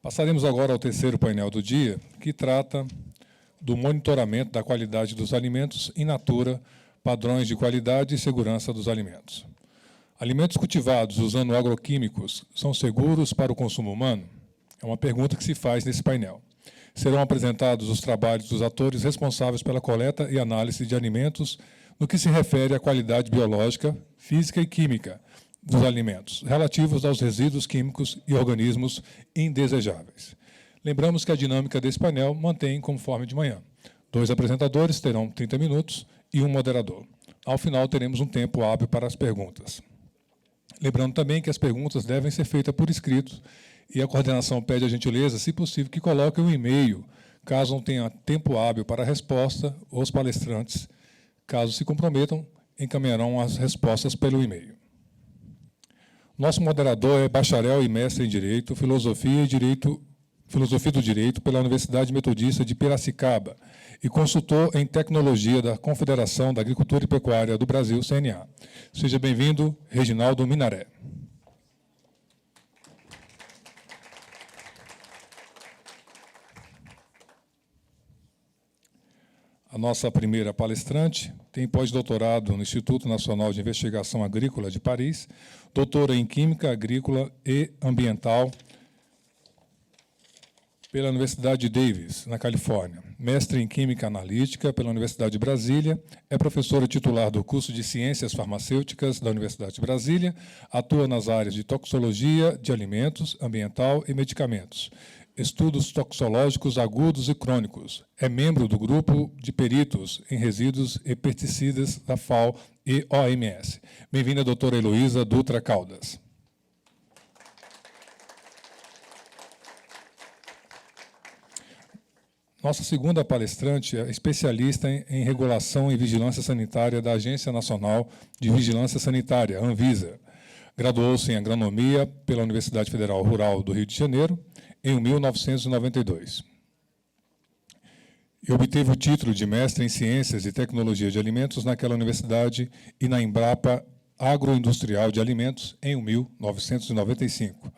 Passaremos agora ao terceiro painel do dia, que trata do monitoramento da qualidade dos alimentos in natura, padrões de qualidade e segurança dos alimentos. Alimentos cultivados usando agroquímicos são seguros para o consumo humano? É uma pergunta que se faz nesse painel. Serão apresentados os trabalhos dos atores responsáveis pela coleta e análise de alimentos no que se refere à qualidade biológica, física e química dos alimentos, relativos aos resíduos químicos e organismos indesejáveis. Lembramos que a dinâmica desse painel mantém conforme de manhã. 2 apresentadores terão 30 minutos e um moderador. Ao final, teremos um tempo hábil para as perguntas. Lembrando também que as perguntas devem ser feitas por escrito e a coordenação pede a gentileza, se possível, que coloque um e-mail, caso não tenha tempo hábil para a resposta, os palestrantes, caso se comprometam, encaminharão as respostas pelo e-mail. Nosso moderador é bacharel e mestre em Direito, Filosofia do Direito pela Universidade Metodista de Piracicaba e consultor em Tecnologia da Confederação da Agricultura e Pecuária do Brasil, CNA. Seja bem-vindo, Reginaldo Minaré. A nossa primeira palestrante tem pós-doutorado no Instituto Nacional de Investigação Agrícola de Paris, doutora em Química Agrícola e Ambiental pela Universidade Davis, na Califórnia, mestre em Química Analítica pela Universidade de Brasília, é professora titular do curso de Ciências Farmacêuticas da Universidade de Brasília, atua nas áreas de toxicologia de alimentos, ambiental e medicamentos, estudos toxicológicos agudos e crônicos, é membro do grupo de peritos em resíduos e pesticidas da FAO e OMS. Bem-vinda, doutora Heloísa Dutra Caldas. Nossa segunda palestrante é especialista em regulação e vigilância sanitária da Agência Nacional de Vigilância Sanitária, Anvisa. Graduou-se em agronomia pela Universidade Federal Rural do Rio de Janeiro em 1992. E obteve o título de mestre em Ciências e Tecnologia de Alimentos naquela universidade e na Embrapa Agroindustrial de Alimentos em 1995.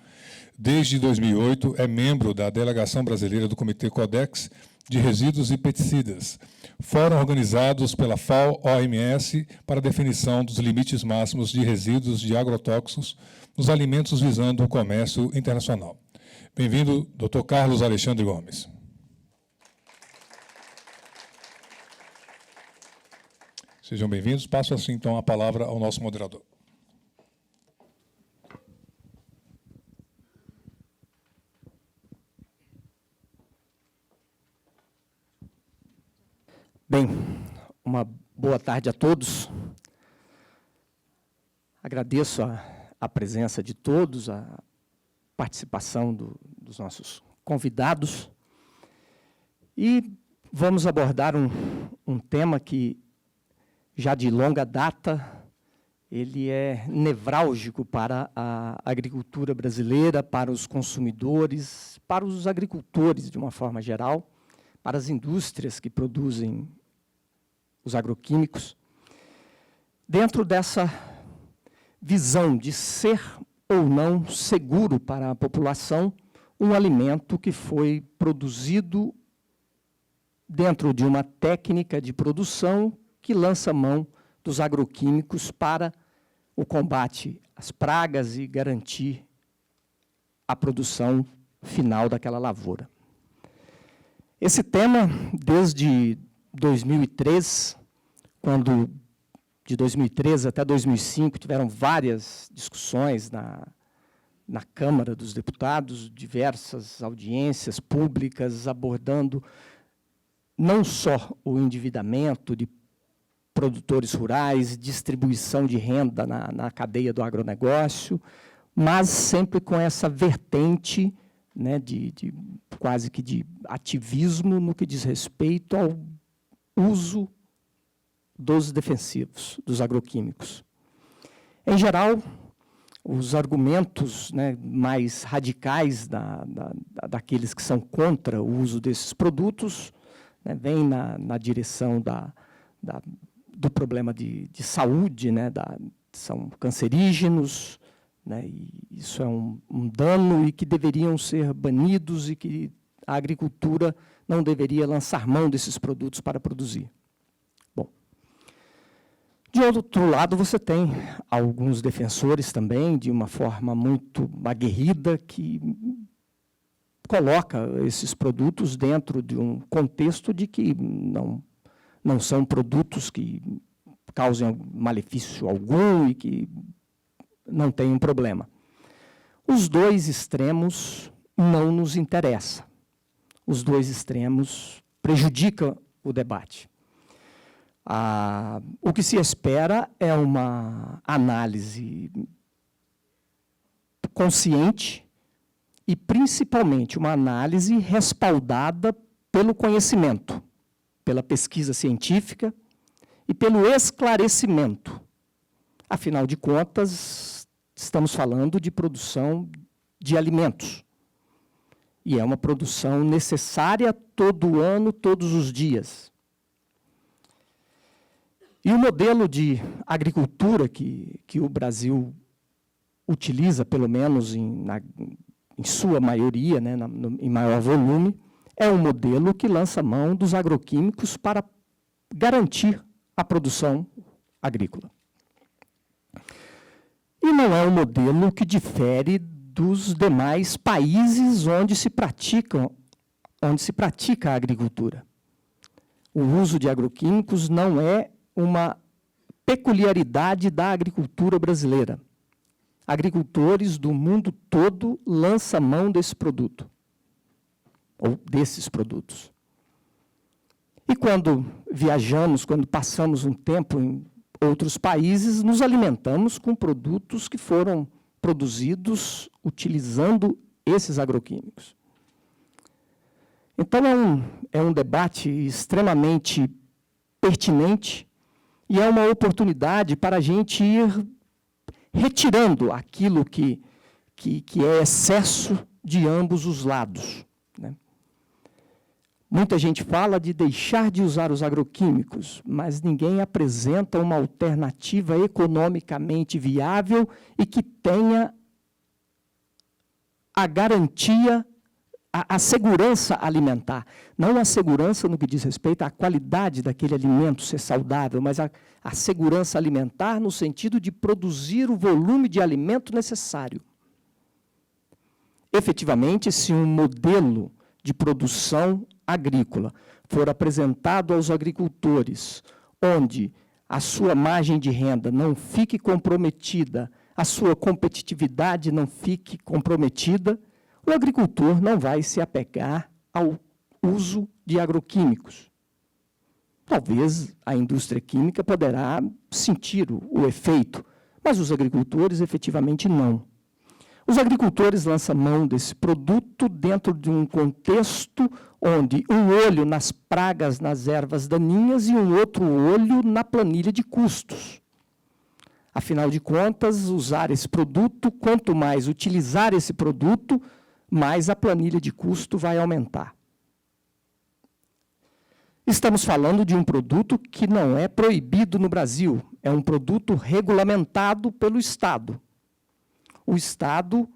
Desde 2008, é membro da Delegação Brasileira do Comitê Codex de Resíduos e Pesticidas, fórum organizados pela FAO-OMS para a definição dos limites máximos de resíduos de agrotóxicos nos alimentos visando o comércio internacional. Bem-vindo, Dr. Carlos Alexandre Gomes. Sejam bem-vindos. Passo, assim, então, a palavra ao nosso moderador. Bem, uma boa tarde a todos. Agradeço a presença de todos, a participação dos nossos convidados. E vamos abordar um tema que, já de longa data, ele é nevrálgico para a agricultura brasileira, para os consumidores, para os agricultores, de uma forma geral, para as indústrias que produzem os agroquímicos, dentro dessa visão de ser ou não seguro para a população um alimento que foi produzido dentro de uma técnica de produção que lança mão dos agroquímicos para o combate às pragas e garantir a produção final daquela lavoura. Esse tema, desde 2003, quando de 2013 até 2005 tiveram várias discussões na Câmara dos Deputados, diversas audiências públicas abordando não só o endividamento de produtores rurais, distribuição de renda na cadeia do agronegócio, mas sempre com essa vertente, né, quase que de ativismo no que diz respeito ao uso dos defensivos, dos agroquímicos. Em geral, os argumentos, né, mais radicais daqueles que são contra o uso desses produtos, né, vêm na direção do problema de saúde, né, são cancerígenos, né? E isso é um dano e que deveriam ser banidos e que a agricultura não deveria lançar mão desses produtos para produzir. Bom, de outro lado, você tem alguns defensores também, de uma forma muito aguerrida, que coloca esses produtos dentro de um contexto de que não são produtos que causem malefício algum e que não tem um problema. Os dois extremos não nos interessam. Os dois extremos prejudicam o debate. O que se espera é uma análise consciente e, principalmente, uma análise respaldada pelo conhecimento, pela pesquisa científica e pelo esclarecimento. Afinal de contas, estamos falando de produção de alimentos. E é uma produção necessária todo ano, todos os dias. E o modelo de agricultura que o Brasil utiliza, pelo menos em sua maioria, né, em maior volume, é um modelo que lança mão dos agroquímicos para garantir a produção agrícola. E não é um modelo que difere dos demais países onde se pratica a agricultura. O uso de agroquímicos não é uma peculiaridade da agricultura brasileira. Agricultores do mundo todo lançam mão desse produto, ou desses produtos. E quando viajamos, quando passamos um tempo em outros países, nos alimentamos com produtos que foram produzidos utilizando esses agroquímicos. Então, é um debate extremamente pertinente e é uma oportunidade para a gente ir retirando aquilo que é excesso de ambos os lados, né? Muita gente fala de deixar de usar os agroquímicos, mas ninguém apresenta uma alternativa economicamente viável e que tenha a garantia, a segurança alimentar. Não a segurança no que diz respeito à qualidade daquele alimento ser saudável, mas a segurança alimentar no sentido de produzir o volume de alimento necessário. Efetivamente, se um modelo de produção agrícola for apresentado aos agricultores, onde a sua margem de renda não fique comprometida, a sua competitividade não fique comprometida, o agricultor não vai se apegar ao uso de agroquímicos. Talvez a indústria química poderá sentir o efeito, mas os agricultores efetivamente não. Os agricultores lançam mão desse produto dentro de um contexto onde um olho nas pragas, nas ervas daninhas e um outro olho na planilha de custos. Afinal de contas, usar esse produto, quanto mais utilizar esse produto, mais a planilha de custo vai aumentar. Estamos falando de um produto que não é proibido no Brasil, é um produto regulamentado pelo Estado. O Estado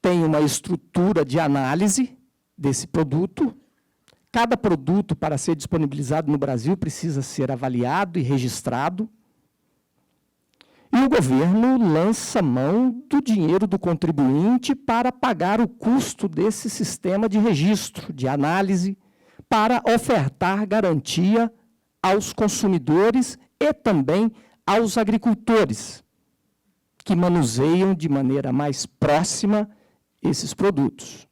tem uma estrutura de análise desse produto. Cada produto, para ser disponibilizado no Brasil, precisa ser avaliado e registrado. E o governo lança mão do dinheiro do contribuinte para pagar o custo desse sistema de registro, de análise, para ofertar garantia aos consumidores e também aos agricultores, que manuseiam de maneira mais próxima esses produtos.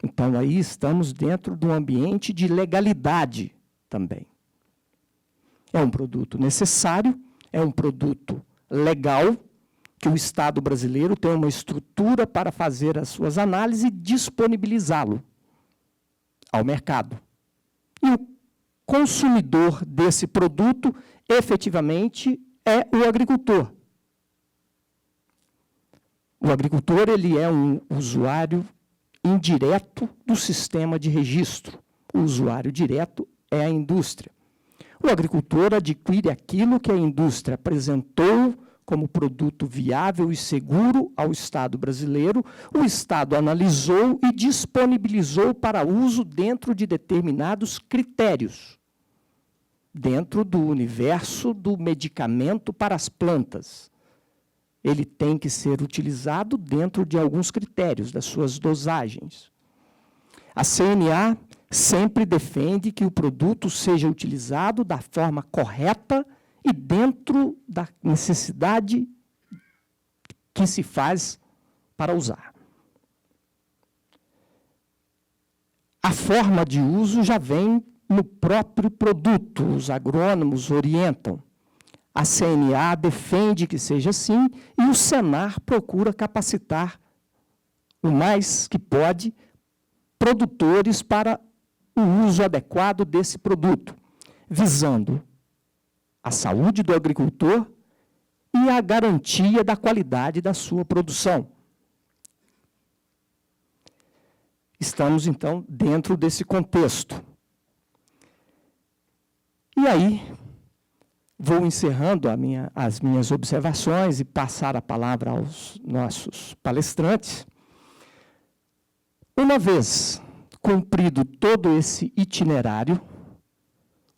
Então, aí estamos dentro de um ambiente de legalidade também. É um produto necessário, é um produto legal, que o Estado brasileiro tem uma estrutura para fazer as suas análises e disponibilizá-lo ao mercado. E o consumidor desse produto, efetivamente, é o agricultor. O agricultor ele é um usuário indireto do sistema de registro. O usuário direto é a indústria. O agricultor adquire aquilo que a indústria apresentou como produto viável e seguro ao Estado brasileiro, o Estado analisou e disponibilizou para uso dentro de determinados critérios, dentro do universo do medicamento para as plantas. Ele tem que ser utilizado dentro de alguns critérios, das suas dosagens. A CNA sempre defende que o produto seja utilizado da forma correta e dentro da necessidade que se faz para usar. A forma de uso já vem no próprio produto, os agrônomos orientam. A CNA defende que seja assim e o Senar procura capacitar o mais que pode produtores para o uso adequado desse produto, visando a saúde do agricultor e a garantia da qualidade da sua produção. Estamos, então, dentro desse contexto. E aí, vou encerrando as minhas observações e passar a palavra aos nossos palestrantes. Uma vez cumprido todo esse itinerário,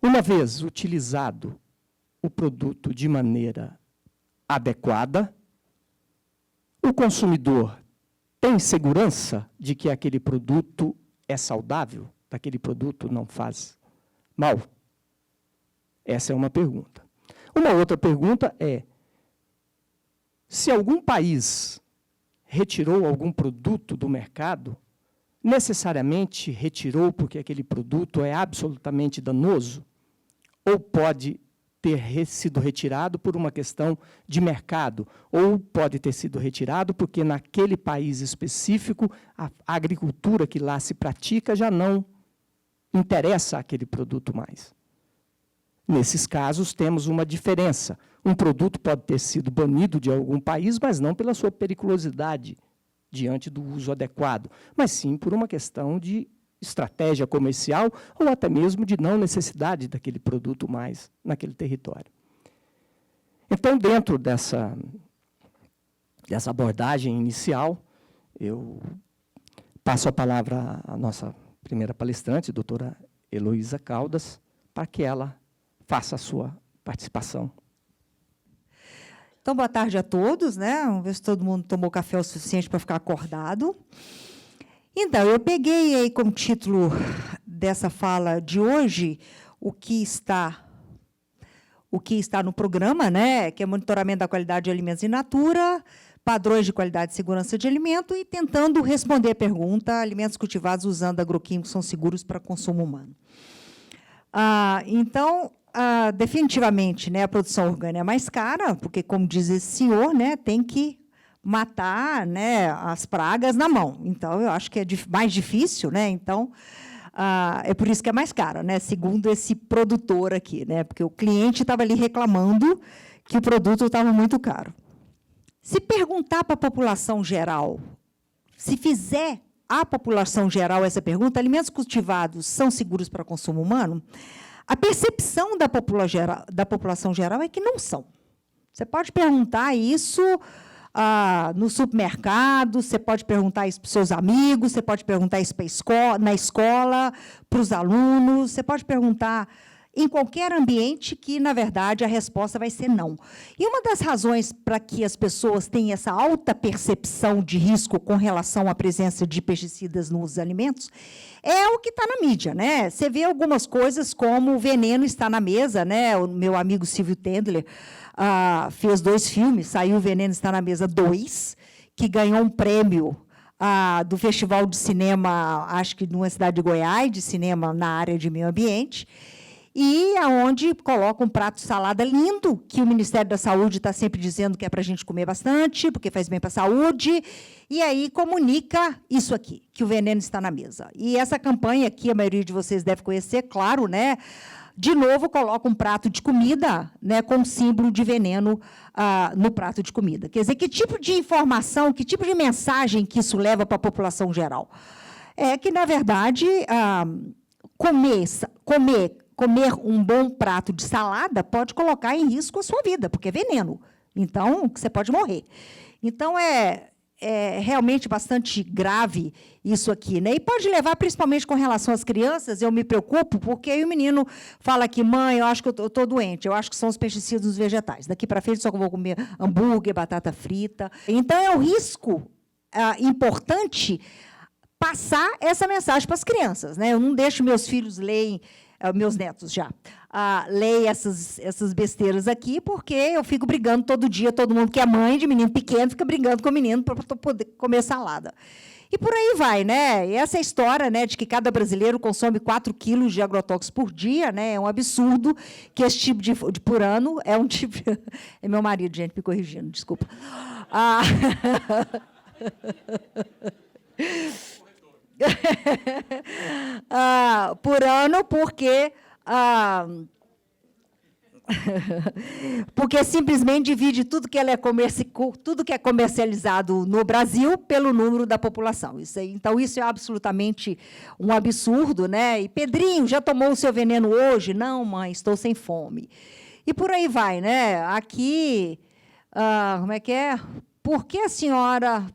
uma vez utilizado o produto de maneira adequada, o consumidor tem segurança de que aquele produto é saudável, daquele produto não faz mal? Essa é uma pergunta. Uma outra pergunta é, se algum país retirou algum produto do mercado, necessariamente retirou porque aquele produto é absolutamente danoso? Ou pode ter sido retirado por uma questão de mercado, ou pode ter sido retirado porque naquele país específico a agricultura que lá se pratica já não interessa aquele produto mais. Nesses casos, temos uma diferença. Um produto pode ter sido banido de algum país, mas não pela sua periculosidade diante do uso adequado, mas sim por uma questão de estratégia comercial ou até mesmo de não necessidade daquele produto mais naquele território. Então, dentro dessa abordagem inicial, eu passo a palavra à nossa primeira palestrante, doutora Heloísa Caldas, para que ela faça a sua participação. Então, boa tarde a todos, né? Vamos ver se todo mundo tomou café o suficiente para ficar acordado. Então, eu peguei aí como título dessa fala de hoje o que está no programa, né? Que é monitoramento da qualidade de alimentos in natura, padrões de qualidade e segurança de alimento, e tentando responder a pergunta: alimentos cultivados usando agroquímicos são seguros para consumo humano? Então, definitivamente, né, a produção orgânica é mais cara, porque, como diz esse senhor, né, tem que matar, né, as pragas na mão. Então, eu acho que é mais difícil, né? Então, é por isso que é mais cara, né? Segundo esse produtor aqui, né? Porque o cliente estava ali reclamando que o produto estava muito caro. Se perguntar para a população geral, se fizer à população geral essa pergunta, alimentos cultivados são seguros para consumo humano? A percepção da população geral é que não são. Você pode perguntar isso no supermercado, você pode perguntar isso para os seus amigos, você pode perguntar isso na escola, para os alunos, você pode perguntar em qualquer ambiente que, na verdade, a resposta vai ser não. E uma das razões para que as pessoas tenham essa alta percepção de risco com relação à presença de pesticidas nos alimentos é o que está na mídia, né? Você vê algumas coisas como o veneno está na mesa, né? O meu amigo Silvio Tendler fez 2 filmes, saiu O Veneno Está na Mesa 2, que ganhou um prêmio do Festival de Cinema, acho que numa cidade de Goiás, de cinema na área de meio ambiente, e aonde coloca um prato de salada lindo, que o Ministério da Saúde está sempre dizendo que é para a gente comer bastante, porque faz bem para a saúde, e aí comunica isso aqui, que o veneno está na mesa. E essa campanha aqui, a maioria de vocês deve conhecer, claro, né? De novo, coloca um prato de comida, né, com símbolo de veneno no prato de comida. Quer dizer, que tipo de informação, que tipo de mensagem que isso leva para a população geral? É que, na verdade, comer um bom prato de salada pode colocar em risco a sua vida, porque é veneno. Então, você pode morrer. Então, é realmente bastante grave isso aqui, né? E pode levar, principalmente com relação às crianças, eu me preocupo, porque aí o menino fala que, mãe, eu acho que eu estou doente, eu acho que são os pesticidas nos vegetais. Daqui para frente só vou comer hambúrguer, batata frita. Então, é um risco importante passar essa mensagem para as crianças, né? Eu não deixo meus filhos lerem, meus netos já, leem essas besteiras aqui, porque eu fico brigando todo dia, todo mundo que é mãe de menino pequeno fica brigando com o menino para poder comer salada. E por aí vai, né? E essa é a história, né, de que cada brasileiro consome 4 quilos de agrotóxicos por dia, né? É um absurdo que esse tipo de por ano é um tipo... É meu marido, gente, me corrigindo, desculpa. Por ano, porque porque simplesmente divide tudo que é comercializado no Brasil pelo número da população. Então, isso é absolutamente um absurdo, né? E Pedrinho, já tomou o seu veneno hoje? Não, mãe, estou sem fome. E por aí vai, né? Aqui, como é que é? Por que a senhora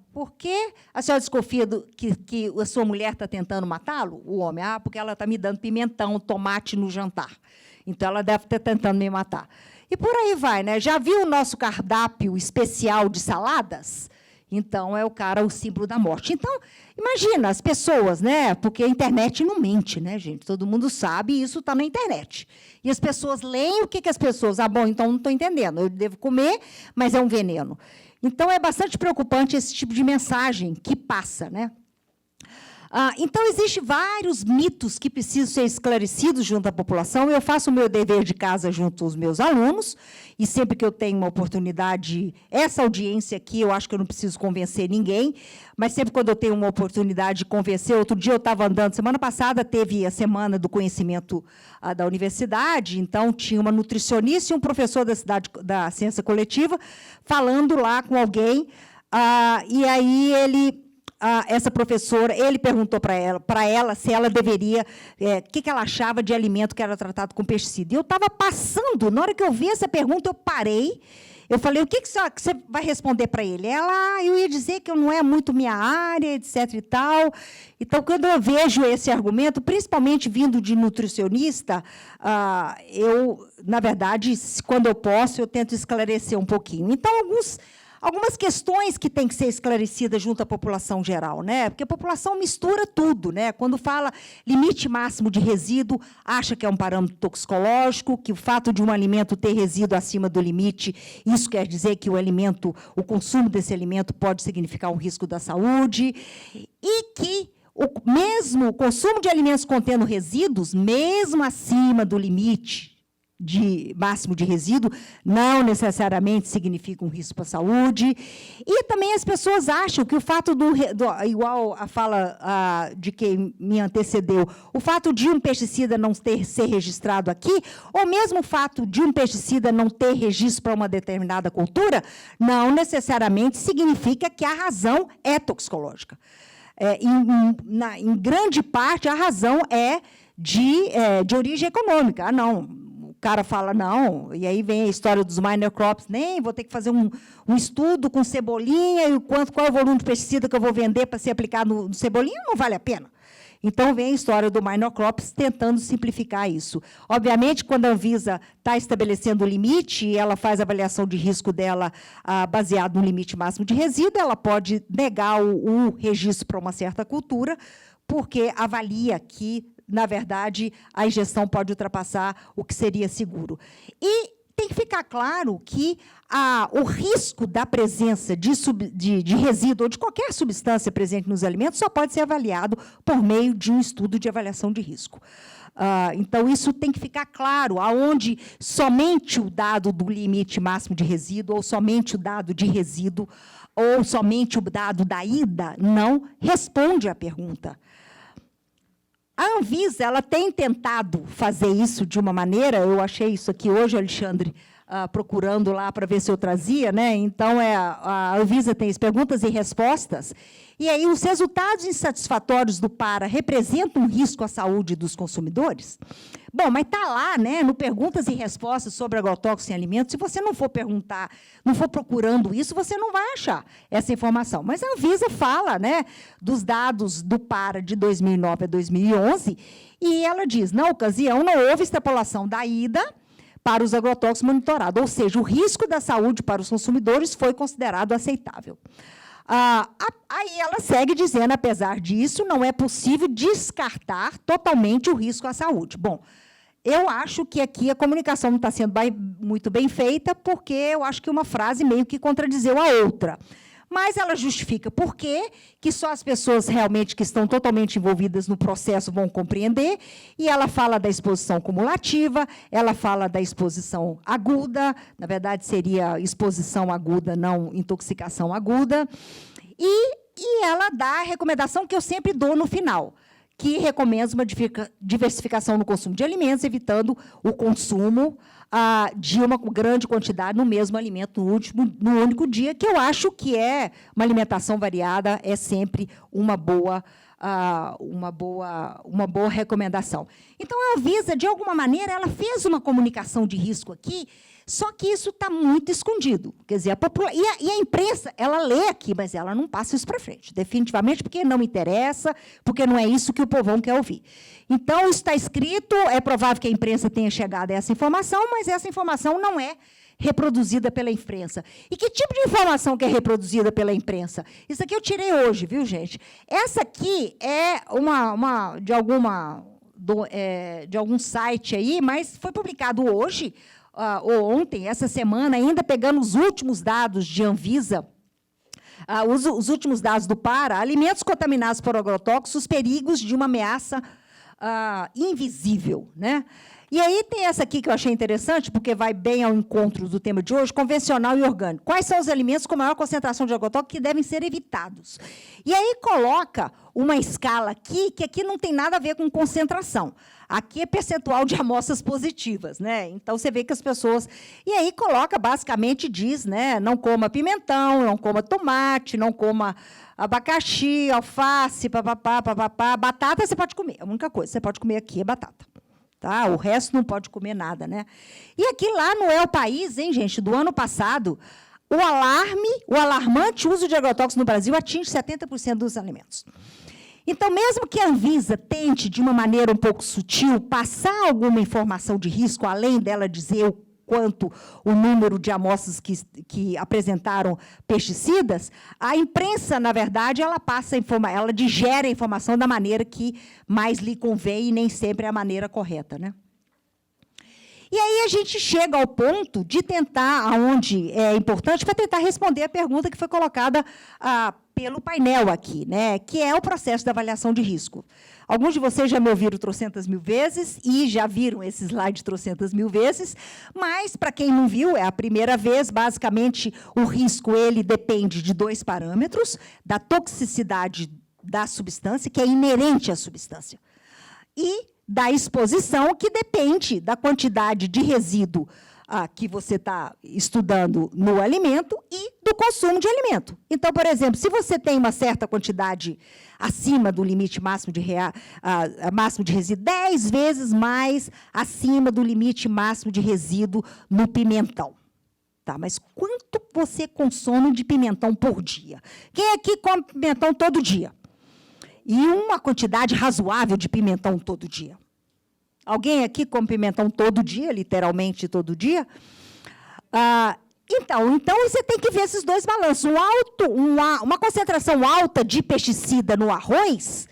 desconfia que a sua mulher está tentando matá-lo? O homem, porque ela está me dando pimentão, tomate no jantar. Então, ela deve estar tentando me matar. E por aí vai, né? Já viu o nosso cardápio especial de saladas? Então, é o símbolo da morte. Então, imagina, as pessoas, né? Porque a internet não mente, né, gente? Todo mundo sabe, e isso está na internet. E as pessoas leem, o que as pessoas... bom, então não estou entendendo. Eu devo comer, mas é um veneno. Então, é bastante preocupante esse tipo de mensagem que passa, né? Então, existem vários mitos que precisam ser esclarecidos junto à população. Eu faço o meu dever de casa junto aos meus alunos, e sempre que eu tenho uma oportunidade, essa audiência aqui, eu acho que eu não preciso convencer ninguém, mas sempre quando eu tenho uma oportunidade de convencer, outro dia eu estava andando, semana passada teve a Semana do Conhecimento da Universidade, então tinha uma nutricionista e um professor da Ciência Coletiva falando lá com alguém, e aí essa professora, ele perguntou para ela se ela deveria, o que ela achava de alimento que era tratado com pesticida. E eu estava passando, na hora que eu vi essa pergunta, eu parei, eu falei, o que você vai responder para ele? Eu ia dizer que não é muito minha área, etc. e tal. Então, quando eu vejo esse argumento, principalmente vindo de nutricionista, na verdade, quando eu posso, eu tento esclarecer um pouquinho. Então, algumas questões que têm que ser esclarecidas junto à população geral, né? Porque a população mistura tudo, né? Quando fala limite máximo de resíduo, acha que é um parâmetro toxicológico, que o fato de um alimento ter resíduo acima do limite, isso quer dizer que o consumo desse alimento pode significar um risco da saúde, e que mesmo o consumo de alimentos contendo resíduos, mesmo acima do limite máximo de resíduo, não necessariamente significa um risco para a saúde. E também as pessoas acham que o fato igual a fala de quem me antecedeu, o fato de um pesticida não ser registrado aqui, ou mesmo o fato de um pesticida não ter registro para uma determinada cultura, não necessariamente significa que a razão é toxicológica. Em grande parte, a razão é de origem econômica. Não. O cara fala, não, e aí vem a história dos minor crops, nem vou ter que fazer um estudo com cebolinha e qual é o volume de pesticida que eu vou vender para ser aplicado no cebolinha, não vale a pena. Então, vem a história do minor crops tentando simplificar isso. Obviamente, quando a Anvisa está estabelecendo o limite, e ela faz a avaliação de risco dela baseado no limite máximo de resíduo, ela pode negar o registro para uma certa cultura, porque avalia que, na verdade, a ingestão pode ultrapassar o que seria seguro. E tem que ficar claro que o risco da presença de resíduo ou de qualquer substância presente nos alimentos só pode ser avaliado por meio de um estudo de avaliação de risco. Então, isso tem que ficar claro, aonde somente o dado do limite máximo de resíduo, ou somente o dado de resíduo, ou somente o dado da ida, não responde à pergunta. A Anvisa ela tem tentado fazer isso de uma maneira, eu achei isso aqui hoje, Alexandre, procurando lá para ver se eu trazia, né? Então, a Anvisa tem as perguntas e respostas, e aí os resultados insatisfatórios do PARA representam um risco à saúde dos consumidores? Bom, mas está lá, né, no perguntas e respostas sobre agrotóxicos em alimentos. Se você não for perguntar, não for procurando isso, você não vai achar essa informação. Mas a Anvisa fala, né, dos dados do PARA de 2009 a 2011, e ela diz, na ocasião, não houve extrapolação da IDA para os agrotóxicos monitorados, ou seja, o risco da saúde para os consumidores foi considerado aceitável. Aí ela segue dizendo, apesar disso, não é possível descartar totalmente o risco à saúde. Bom, eu acho que aqui a comunicação não está sendo muito bem feita, porque eu acho que uma frase meio que contradizeu a outra. Mas ela justifica por quê, que só as pessoas realmente que estão totalmente envolvidas no processo vão compreender, e ela fala da exposição cumulativa, ela fala da exposição aguda, na verdade seria exposição aguda, não intoxicação aguda, e ela dá a recomendação que eu sempre dou no final, que recomenda uma diversificação no consumo de alimentos, evitando o consumo de uma grande quantidade no mesmo alimento no único dia, que eu acho que é uma alimentação variada, é sempre uma boa recomendação. Então, a Anvisa, de alguma maneira, ela fez uma comunicação de risco aqui, só que isso está muito escondido. Quer dizer, e a imprensa, ela lê aqui, mas ela não passa isso para frente, definitivamente, porque não interessa, porque não é isso que o povão quer ouvir. Então, isso está escrito, é provável que a imprensa tenha chegado a essa informação, mas essa informação não é reproduzida pela imprensa. E que tipo de informação que é reproduzida pela imprensa? Isso aqui eu tirei hoje, viu, gente? Essa aqui é de algum site aí, mas foi publicado hoje, ou ontem, essa semana, ainda pegando os últimos dados de Anvisa, os últimos dados do PARA, alimentos contaminados por agrotóxicos, os perigos de uma ameaça invisível, né? E aí tem essa aqui que eu achei interessante, porque vai bem ao encontro do tema de hoje, convencional e orgânico. Quais são os alimentos com maior concentração de agrotóxico que devem ser evitados? E aí coloca uma escala aqui, que aqui não tem nada a ver com concentração. Aqui é percentual de amostras positivas, né? Então, você vê que as pessoas... E aí coloca, basicamente, diz, né, não coma pimentão, não coma tomate, não coma abacaxi, alface, papapá. Batata você pode comer. A única coisa que você pode comer aqui é batata. Tá? O resto não pode comer nada, né? E aqui lá no El País, hein, gente, do ano passado, o alarmante uso de agrotóxicos no Brasil atinge 70% dos alimentos. Então, mesmo que a Anvisa tente, de uma maneira um pouco sutil, passar alguma informação de risco, além dela dizer o quanto o número de amostras que apresentaram pesticidas, a imprensa, na verdade, ela digere a informação da maneira que mais lhe convém e nem sempre é a maneira correta, né? E aí a gente chega ao ponto de tentar, aonde é importante, para tentar responder a pergunta que foi colocada pelo painel aqui, né, que é o processo da avaliação de risco. Alguns de vocês já me ouviram trocentas mil vezes e já viram esse slide trocentas mil vezes, mas, para quem não viu, é a primeira vez, basicamente, o risco ele depende de dois parâmetros, da toxicidade da substância, que é inerente à substância, e da exposição, que depende da quantidade de resíduo que você está estudando no alimento e do consumo de alimento. Então, por exemplo, se você tem uma certa quantidade acima do limite máximo de resíduo, 10 vezes mais acima do limite máximo de resíduo no pimentão. Tá, mas quanto você consome de pimentão por dia? Quem aqui come pimentão todo dia? E uma quantidade razoável de pimentão todo dia. Alguém aqui come pimentão todo dia, literalmente todo dia? Então você tem que ver esses dois balanços. Uma concentração alta de pesticida no arroz,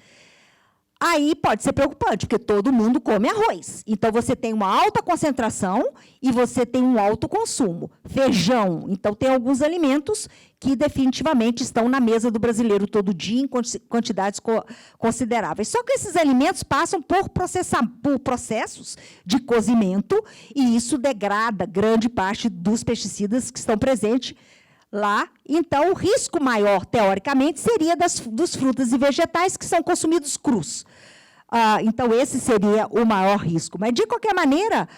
aí pode ser preocupante, porque todo mundo come arroz. Então, você tem uma alta concentração e você tem um alto consumo. Feijão. Então, tem alguns alimentos que definitivamente estão na mesa do brasileiro todo dia em quantidades consideráveis. Só que esses alimentos passam por processos de cozimento e isso degrada grande parte dos pesticidas que estão presentes lá. Então, o risco maior, teoricamente, seria dos frutas e vegetais que são consumidos crus. Então, esse seria o maior risco. Mas, de qualquer maneira,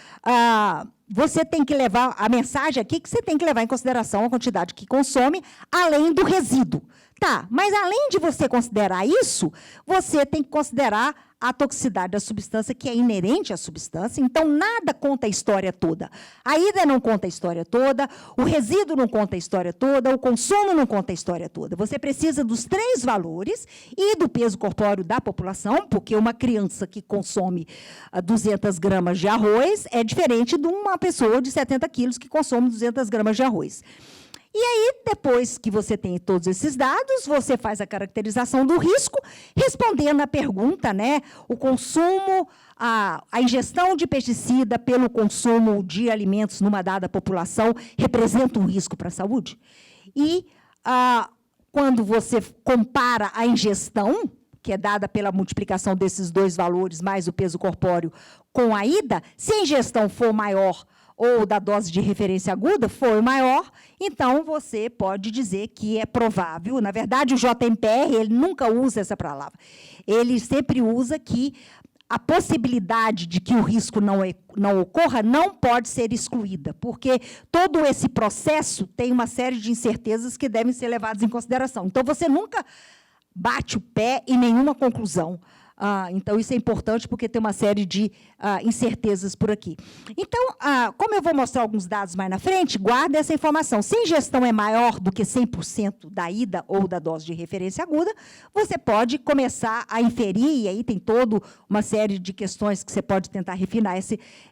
você tem que levar, a mensagem aqui que você tem que levar em consideração a quantidade que consome, além do resíduo. Tá, mas além de você considerar isso, você tem que considerar a toxicidade da substância que é inerente à substância, então nada conta a história toda. A ida não conta a história toda, o resíduo não conta a história toda, o consumo não conta a história toda. Você precisa dos 3 valores e do peso corpóreo da população, porque uma criança que consome 200 gramas de arroz é diferente de uma pessoa de 70 quilos que consome 200 gramas de arroz. E aí, depois que você tem todos esses dados, você faz a caracterização do risco, respondendo à pergunta, né? O consumo, a ingestão de pesticida pelo consumo de alimentos numa dada população representa um risco para a saúde? E quando você compara a ingestão, que é dada pela multiplicação desses 2 valores, mais o peso corpóreo, com a ida, se a ingestão for maior ou da dose de referência aguda for maior, então você pode dizer que é provável. Na verdade, o JMPR ele nunca usa essa palavra. Ele sempre usa que a possibilidade de que o risco não ocorra não pode ser excluída, porque todo esse processo tem uma série de incertezas que devem ser levadas em consideração. Então, você nunca bate o pé em nenhuma conclusão. Então, isso é importante, porque tem uma série de incertezas por aqui. Então, como eu vou mostrar alguns dados mais na frente, guarda essa informação. Se a ingestão é maior do que 100% da ida ou da dose de referência aguda, você pode começar a inferir, e aí tem toda uma série de questões que você pode tentar refinar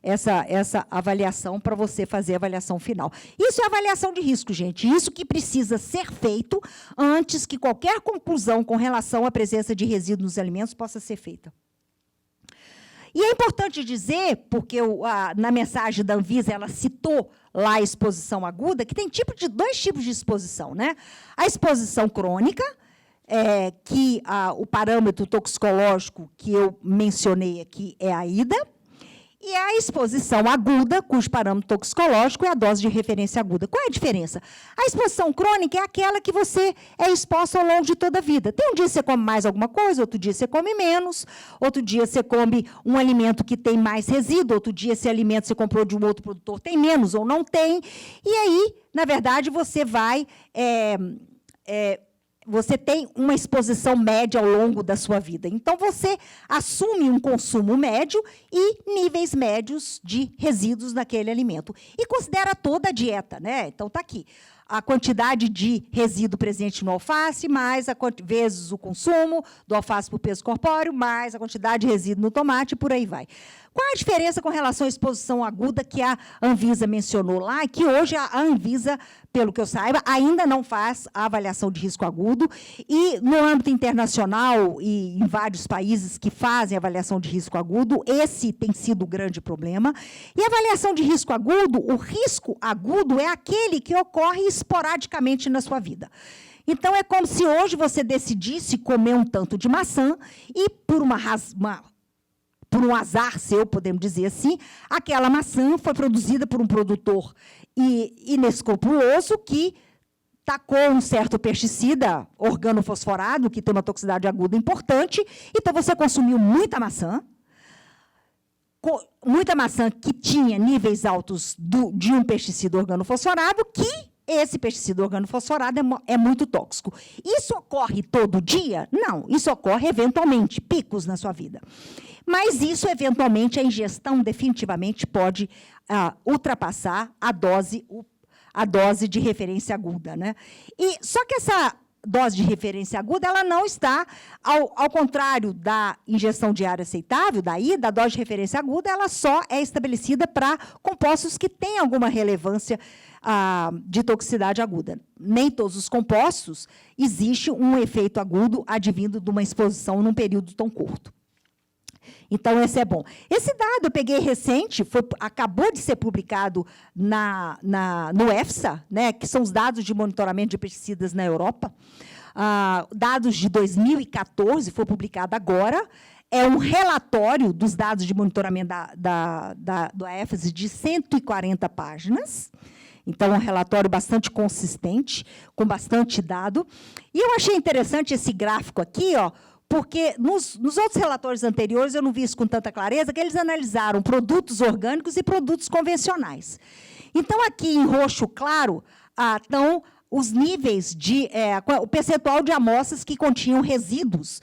essa avaliação para você fazer a avaliação final. Isso é avaliação de risco, gente. Isso que precisa ser feito antes que qualquer conclusão com relação à presença de resíduos nos alimentos possa ser feita. E é importante dizer, porque na mensagem da Anvisa ela citou lá a exposição aguda, que tem 2 tipos de exposição, né? A exposição crônica, que o parâmetro toxicológico que eu mencionei aqui é a ida, e a exposição aguda, cujo parâmetro toxicológico é a dose de referência aguda. Qual é a diferença? A exposição crônica é aquela que você é exposto ao longo de toda a vida. Tem um dia você come mais alguma coisa, outro dia você come menos, outro dia você come um alimento que tem mais resíduo, outro dia esse alimento que você comprou de um outro produtor tem menos ou não tem. E aí, na verdade, você vai... você tem uma exposição média ao longo da sua vida. Então, você assume um consumo médio e níveis médios de resíduos naquele alimento. E considera toda a dieta, né? Então, está aqui. A quantidade de resíduo presente no alface, mais vezes o consumo do alface por peso corpóreo, mais a quantidade de resíduo no tomate, e por aí vai. Qual a diferença com relação à exposição aguda que a Anvisa mencionou lá, que hoje a Anvisa, pelo que eu saiba, ainda não faz a avaliação de risco agudo, e no âmbito internacional e em vários países que fazem avaliação de risco agudo, esse tem sido o grande problema. E a avaliação de risco agudo, o risco agudo é aquele que ocorre esporadicamente na sua vida. Então, é como se hoje você decidisse comer um tanto de maçã e, por um azar seu, podemos dizer assim, aquela maçã foi produzida por um produtor inescrupuloso que tacou um certo pesticida organofosforado, que tem uma toxicidade aguda importante, então você consumiu muita maçã que tinha níveis altos de um pesticida organofosforado, que esse pesticida organofosforado é muito tóxico. Isso ocorre todo dia? Não, isso ocorre eventualmente, picos na sua vida. Mas isso, eventualmente, a ingestão definitivamente pode ultrapassar a dose de referência aguda, né? Só que essa dose de referência aguda ela não está, ao contrário da ingestão diária aceitável, da dose de referência aguda, ela só é estabelecida para compostos que têm alguma relevância de toxicidade aguda. Nem todos os compostos existe um efeito agudo advindo de uma exposição num período tão curto. Então, esse é bom. Esse dado eu peguei recente, acabou de ser publicado no EFSA, né, que são os dados de monitoramento de pesticidas na Europa. Dados de 2014, foi publicado agora. É um relatório dos dados de monitoramento do EFSA de 140 páginas. Então, é um relatório bastante consistente, com bastante dado. E eu achei interessante esse gráfico aqui, ó, porque nos outros relatórios anteriores, eu não vi isso com tanta clareza, que eles analisaram produtos orgânicos e produtos convencionais. Então, aqui em roxo claro, estão os níveis o percentual de amostras que continham resíduos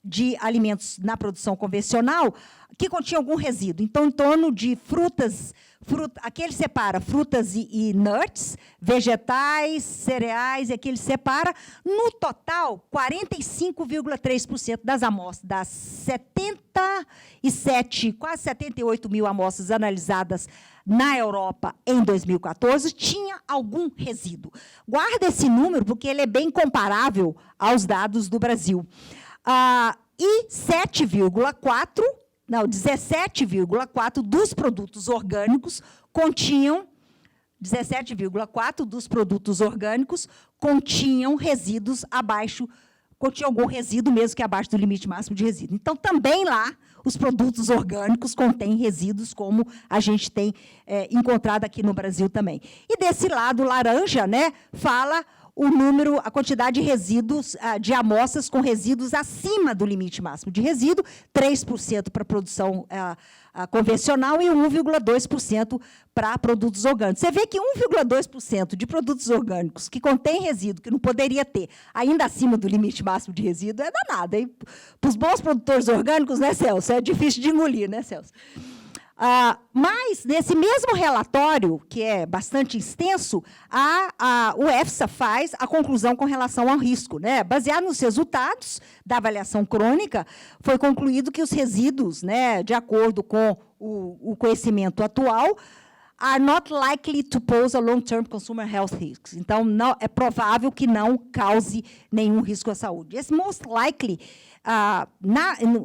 de alimentos na produção convencional, que continham algum resíduo. Então, em torno de frutas, aqui ele separa frutas e nuts, vegetais, cereais, e aqui ele separa. No total, 45,3% das amostras, das 77, quase 78 mil amostras analisadas na Europa em 2014, tinha algum resíduo. Guarda esse número, porque ele é bem comparável aos dados do Brasil. E 17,4 dos produtos orgânicos continham 17,4 dos produtos orgânicos continham resíduos abaixo, continham algum resíduo mesmo que abaixo do limite máximo de resíduo. Então, também lá, os produtos orgânicos contêm resíduos, como a gente tem encontrado aqui no Brasil também. E desse lado laranja, né, fala o número, a quantidade de resíduos, de amostras com resíduos acima do limite máximo de resíduo, 3% para a produção convencional e 1,2% para produtos orgânicos. Você vê que 1,2% de produtos orgânicos que contém resíduo, que não poderia ter, ainda acima do limite máximo de resíduo, é danado, hein? Para os bons produtores orgânicos, né, Celso? É difícil de engolir, né, Celso? Mas, nesse mesmo relatório, que é bastante extenso, o EFSA faz a conclusão com relação ao risco. Né? Baseado nos resultados da avaliação crônica, foi concluído que os resíduos, né, de acordo com o conhecimento atual, are not likely to pose a long-term consumer health risks. Então, é provável que não cause nenhum risco à saúde. Esse most likely,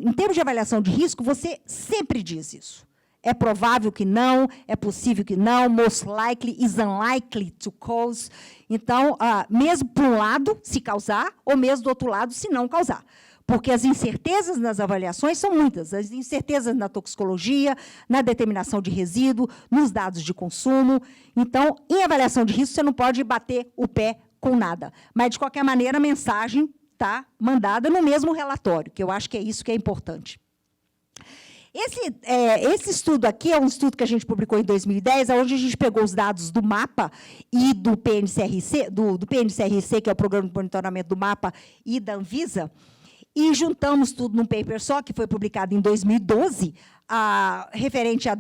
em termos de avaliação de risco, você sempre diz isso. É provável que não, é possível que não, most likely is unlikely to cause. Então, mesmo por um lado, se causar, ou mesmo do outro lado, se não causar. Porque as incertezas nas avaliações são muitas. As incertezas na toxicologia, na determinação de resíduo, nos dados de consumo. Então, em avaliação de risco, você não pode bater o pé com nada. Mas, de qualquer maneira, a mensagem está mandada no mesmo relatório, que eu acho que é isso que é importante. Esse estudo aqui é um estudo que a gente publicou em 2010, onde a gente pegou os dados do MAPA e do PNCRC, do PNCRC, que é o Programa de Monitoramento do MAPA, e da Anvisa, e juntamos tudo num paper só, que foi publicado em 2012, referente a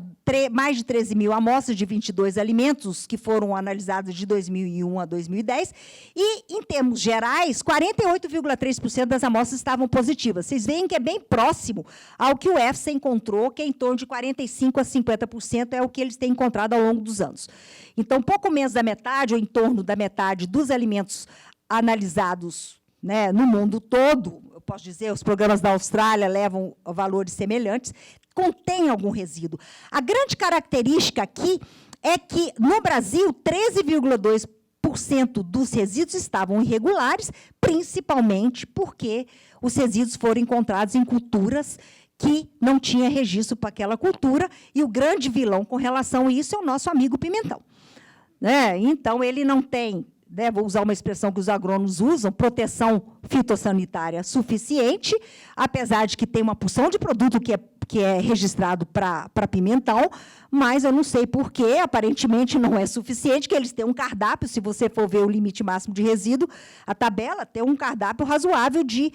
mais de 13 mil amostras de 22 alimentos que foram analisados de 2001 a 2010, e, em termos gerais, 48,3% das amostras estavam positivas. Vocês veem que é bem próximo ao que o EFSA encontrou, que é em torno de 45% a 50%, é o que eles têm encontrado ao longo dos anos. Então, pouco menos da metade, ou em torno da metade, dos alimentos analisados, né, no mundo todo, eu posso dizer, os programas da Austrália levam valores semelhantes, contém algum resíduo. A grande característica aqui é que, no Brasil, 13,2% dos resíduos estavam irregulares, principalmente porque os resíduos foram encontrados em culturas que não tinha registro para aquela cultura, e o grande vilão com relação a isso é o nosso amigo pimentão. Né? Então, ele não tem, né, vou usar uma expressão que os agrônomos usam, proteção fitossanitária suficiente, apesar de que tem uma porção de produto que é registrado para pimentão, mas eu não sei por quê, aparentemente não é suficiente, que eles têm um cardápio, se você for ver o limite máximo de resíduo, a tabela tem um cardápio razoável de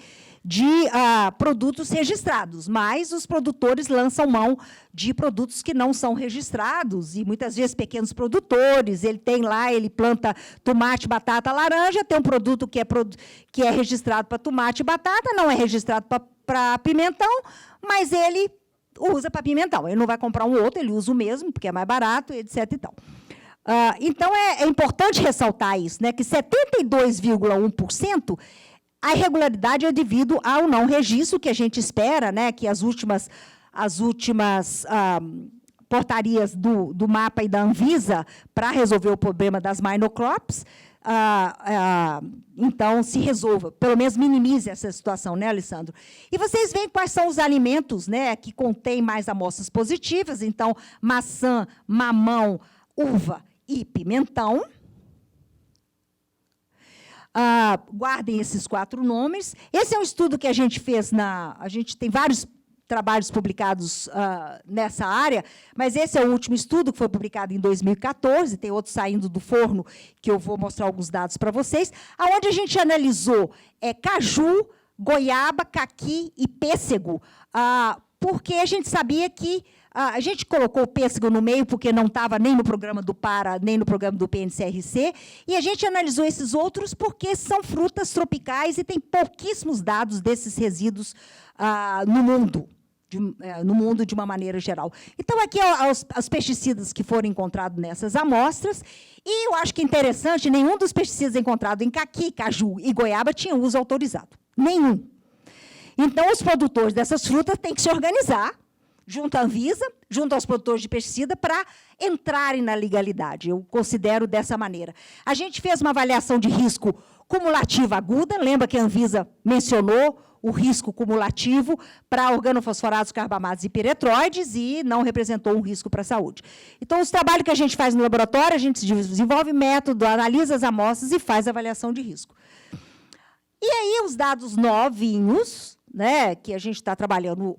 produtos registrados, mas os produtores lançam mão de produtos que não são registrados, e muitas vezes pequenos produtores, ele planta tomate, batata, laranja, tem um produto que é registrado para tomate e batata, não é registrado para pimentão, mas ele usa para pimentão. Ele não vai comprar um outro, ele usa o mesmo, porque é mais barato, etc. E tal. Então, é importante ressaltar isso, né, que 72,1% a irregularidade é devido ao não registro, que a gente espera, né, que as últimas portarias do MAPA e da Anvisa para resolver o problema das monocrops, então, se resolva, pelo menos minimize essa situação, né, Alessandro? E vocês veem quais são os alimentos, né, que contêm mais amostras positivas, então, maçã, mamão, uva e pimentão. Guardem esses 4 nomes. Esse é um estudo que a gente fez a gente tem vários trabalhos publicados nessa área, mas esse é o último estudo, que foi publicado em 2014, tem outro saindo do forno, que eu vou mostrar alguns dados para vocês, onde a gente analisou caju, goiaba, caqui e pêssego, porque a gente sabia que a gente colocou o pêssego no meio porque não estava nem no programa do PARA, nem no programa do PNCRC, e a gente analisou esses outros porque são frutas tropicais e tem pouquíssimos dados desses resíduos no mundo de uma maneira geral. Então, aqui os pesticidas que foram encontrados nessas amostras, e eu acho que é interessante, nenhum dos pesticidas encontrados em caqui, caju e goiaba tinha uso autorizado. Nenhum. Então, os produtores dessas frutas têm que se organizar, junto à Anvisa, junto aos produtores de pesticida, para entrarem na legalidade. Eu considero dessa maneira. A gente fez uma avaliação de risco cumulativa aguda, lembra que a Anvisa mencionou o risco cumulativo para organofosforados, carbamatos e piretroides e não representou um risco para a saúde. Então, os trabalhos que a gente faz no laboratório, a gente desenvolve método, analisa as amostras e faz avaliação de risco. E aí, os dados novinhos, né, que a gente está trabalhando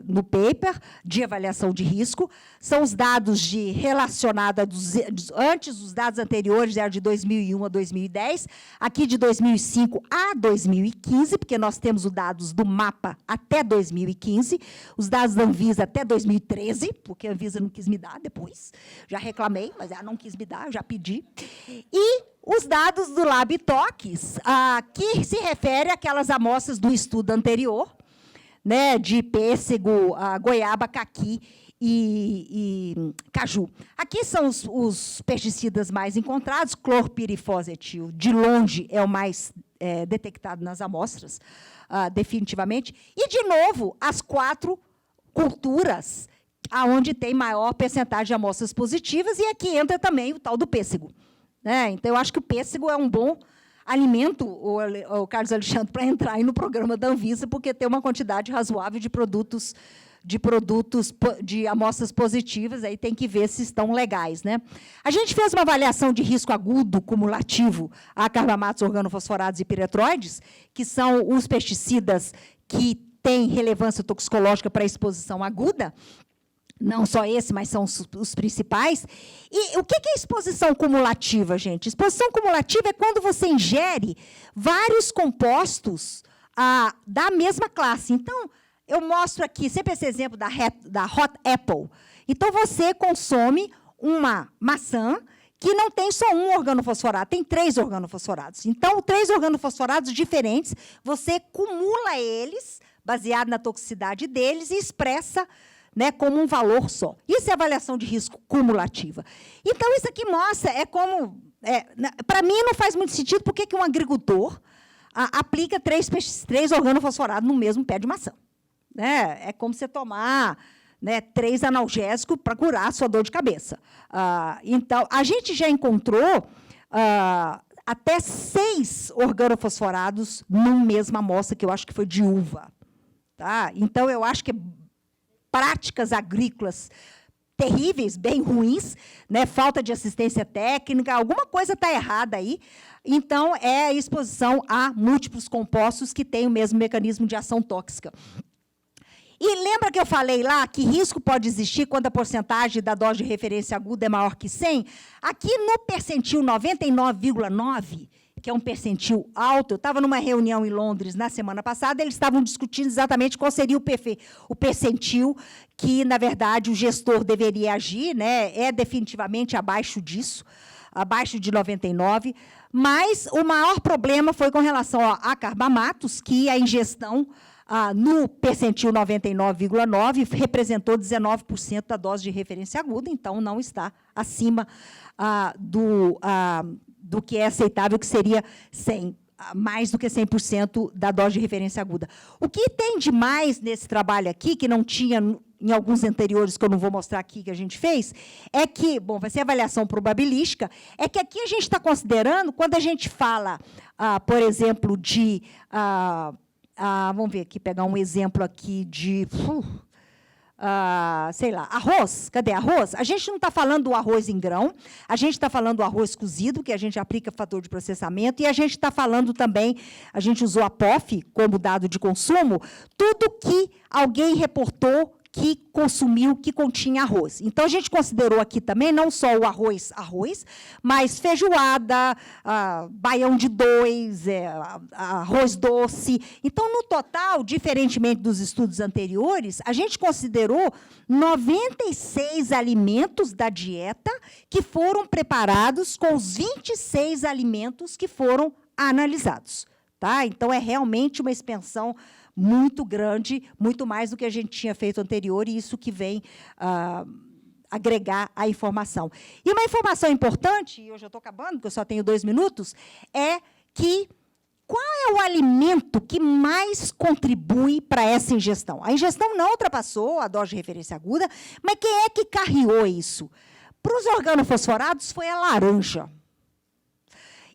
no paper de avaliação de risco, são os dados relacionados antes, os dados anteriores eram de 2001 a 2010, aqui de 2005 a 2015, porque nós temos os dados do MAPA até 2015, os dados da Anvisa até 2013, porque a Anvisa não quis me dar depois, já reclamei, mas ela não quis me dar, eu já pedi, e os dados do LabTox, que se refere àquelas amostras do estudo anterior, né, de pêssego, goiaba, caqui e caju. Aqui são os pesticidas mais encontrados, clorpirifosetil, de longe, é o mais detectado nas amostras, definitivamente. E, de novo, as 4 culturas onde tem maior percentagem de amostras positivas, e aqui entra também o tal do pêssego. Então, eu acho que o pêssego é um bom alimento, o Carlos Alexandre, para entrar aí no programa da Anvisa, porque tem uma quantidade razoável de produtos de amostras positivas, aí tem que ver se estão legais. Né? A gente fez uma avaliação de risco agudo cumulativo a carbamatos, organofosforados e piretroides, que são os pesticidas que têm relevância toxicológica para a exposição aguda. Não só esse, mas são os principais. E o que é exposição cumulativa, gente? Exposição cumulativa é quando você ingere vários compostos da mesma classe. Então, eu mostro aqui sempre esse exemplo da Hot Apple. Então, você consome uma maçã que não tem só um organofosforado, tem 3 organofosforados. Então, 3 organofosforados diferentes, você cumula eles, baseado na toxicidade deles, e expressa, né, como um valor só. Isso é avaliação de risco cumulativa. Então, isso aqui mostra, para mim, não faz muito sentido porque que um agricultor aplica 3 organofosforados no mesmo pé de maçã. É como você tomar 3 analgésicos para curar a sua dor de cabeça. Então, a gente já encontrou até 6 organofosforados numa mesma amostra, que eu acho que foi de uva. Tá? Então, eu acho que práticas agrícolas terríveis, bem ruins, né? Falta de assistência técnica, alguma coisa está errada aí. Então, é a exposição a múltiplos compostos que têm o mesmo mecanismo de ação tóxica. E lembra que eu falei lá que risco pode existir quando a porcentagem da dose de referência aguda é maior que 100? Aqui no percentil 99,9, que é um percentil alto, eu estava numa reunião em Londres na semana passada, eles estavam discutindo exatamente qual seria o percentil que, na verdade, o gestor deveria agir, né? É definitivamente abaixo disso, abaixo de 99, mas o maior problema foi com relação a carbamatos, que a ingestão no percentil 99,9 representou 19% da dose de referência aguda, então não está acima do que é aceitável, que seria 100, mais do que 100% da dose de referência aguda. O que tem de mais nesse trabalho aqui, que não tinha em alguns anteriores, que eu não vou mostrar aqui, que a gente fez, é que, bom, vai ser avaliação probabilística, é que aqui a gente está considerando, quando a gente fala, por exemplo, vamos ver aqui, pegar um exemplo aqui de sei lá, arroz. Cadê arroz? A gente não está falando do arroz em grão, a gente está falando do arroz cozido, que a gente aplica fator de processamento, e a gente está falando também, a gente usou a POF como dado de consumo, tudo que alguém reportou que consumiu, que continha arroz. Então, a gente considerou aqui também não só o arroz, mas feijoada, baião de dois, arroz doce. Então, no total, diferentemente dos estudos anteriores, a gente considerou 96 alimentos da dieta que foram preparados com os 26 alimentos que foram analisados. Tá? Então, é realmente uma expansão muito grande, muito mais do que a gente tinha feito anterior, e isso que vem agregar a informação. E uma informação importante, e eu já estou acabando, porque eu só tenho 2 minutos, é que qual é o alimento que mais contribui para essa ingestão? A ingestão não ultrapassou a dose de referência aguda, mas quem é que carreou isso? Para os organofosforados, foi a laranja.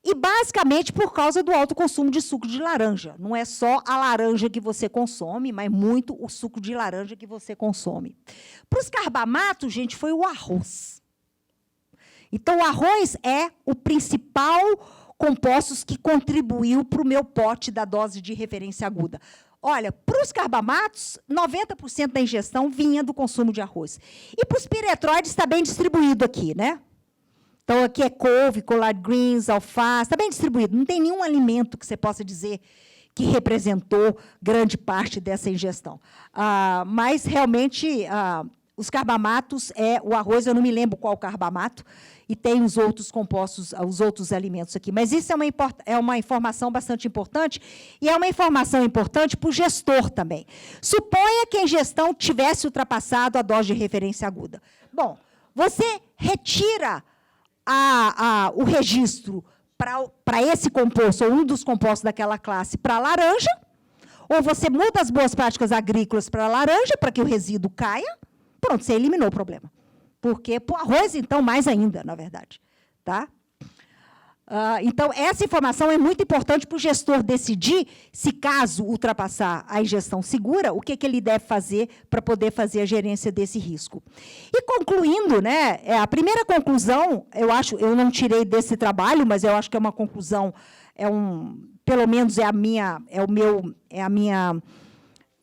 E, basicamente, por causa do alto consumo de suco de laranja. Não é só a laranja que você consome, mas muito o suco de laranja que você consome. Para os carbamatos, gente, foi o arroz. Então, o arroz é o principal composto que contribuiu para o meu pote da dose de referência aguda. Olha, para os carbamatos, 90% da ingestão vinha do consumo de arroz. E para os piretroides está bem distribuído aqui, né? Então, aqui é couve, collard greens, alface, está bem distribuído. Não tem nenhum alimento que você possa dizer que representou grande parte dessa ingestão. Mas, realmente, os carbamatos o arroz, eu não me lembro qual carbamato, e tem os outros compostos, os outros alimentos aqui. Mas isso é uma informação bastante importante, e é uma informação importante para o gestor também. Suponha que a ingestão tivesse ultrapassado a dose de referência aguda. Bom, você retira o registro para esse composto, ou um dos compostos daquela classe, para a laranja, ou você muda as boas práticas agrícolas para a laranja, para que o resíduo caia, pronto, você eliminou o problema. Porque, para o arroz, então, mais ainda, na verdade. Tá? Então, essa informação é muito importante para o gestor decidir se, caso ultrapassar a ingestão segura, o que ele deve fazer para poder fazer a gerência desse risco. E, concluindo, né, a primeira conclusão, eu não tirei desse trabalho, mas eu acho que é uma conclusão, pelo menos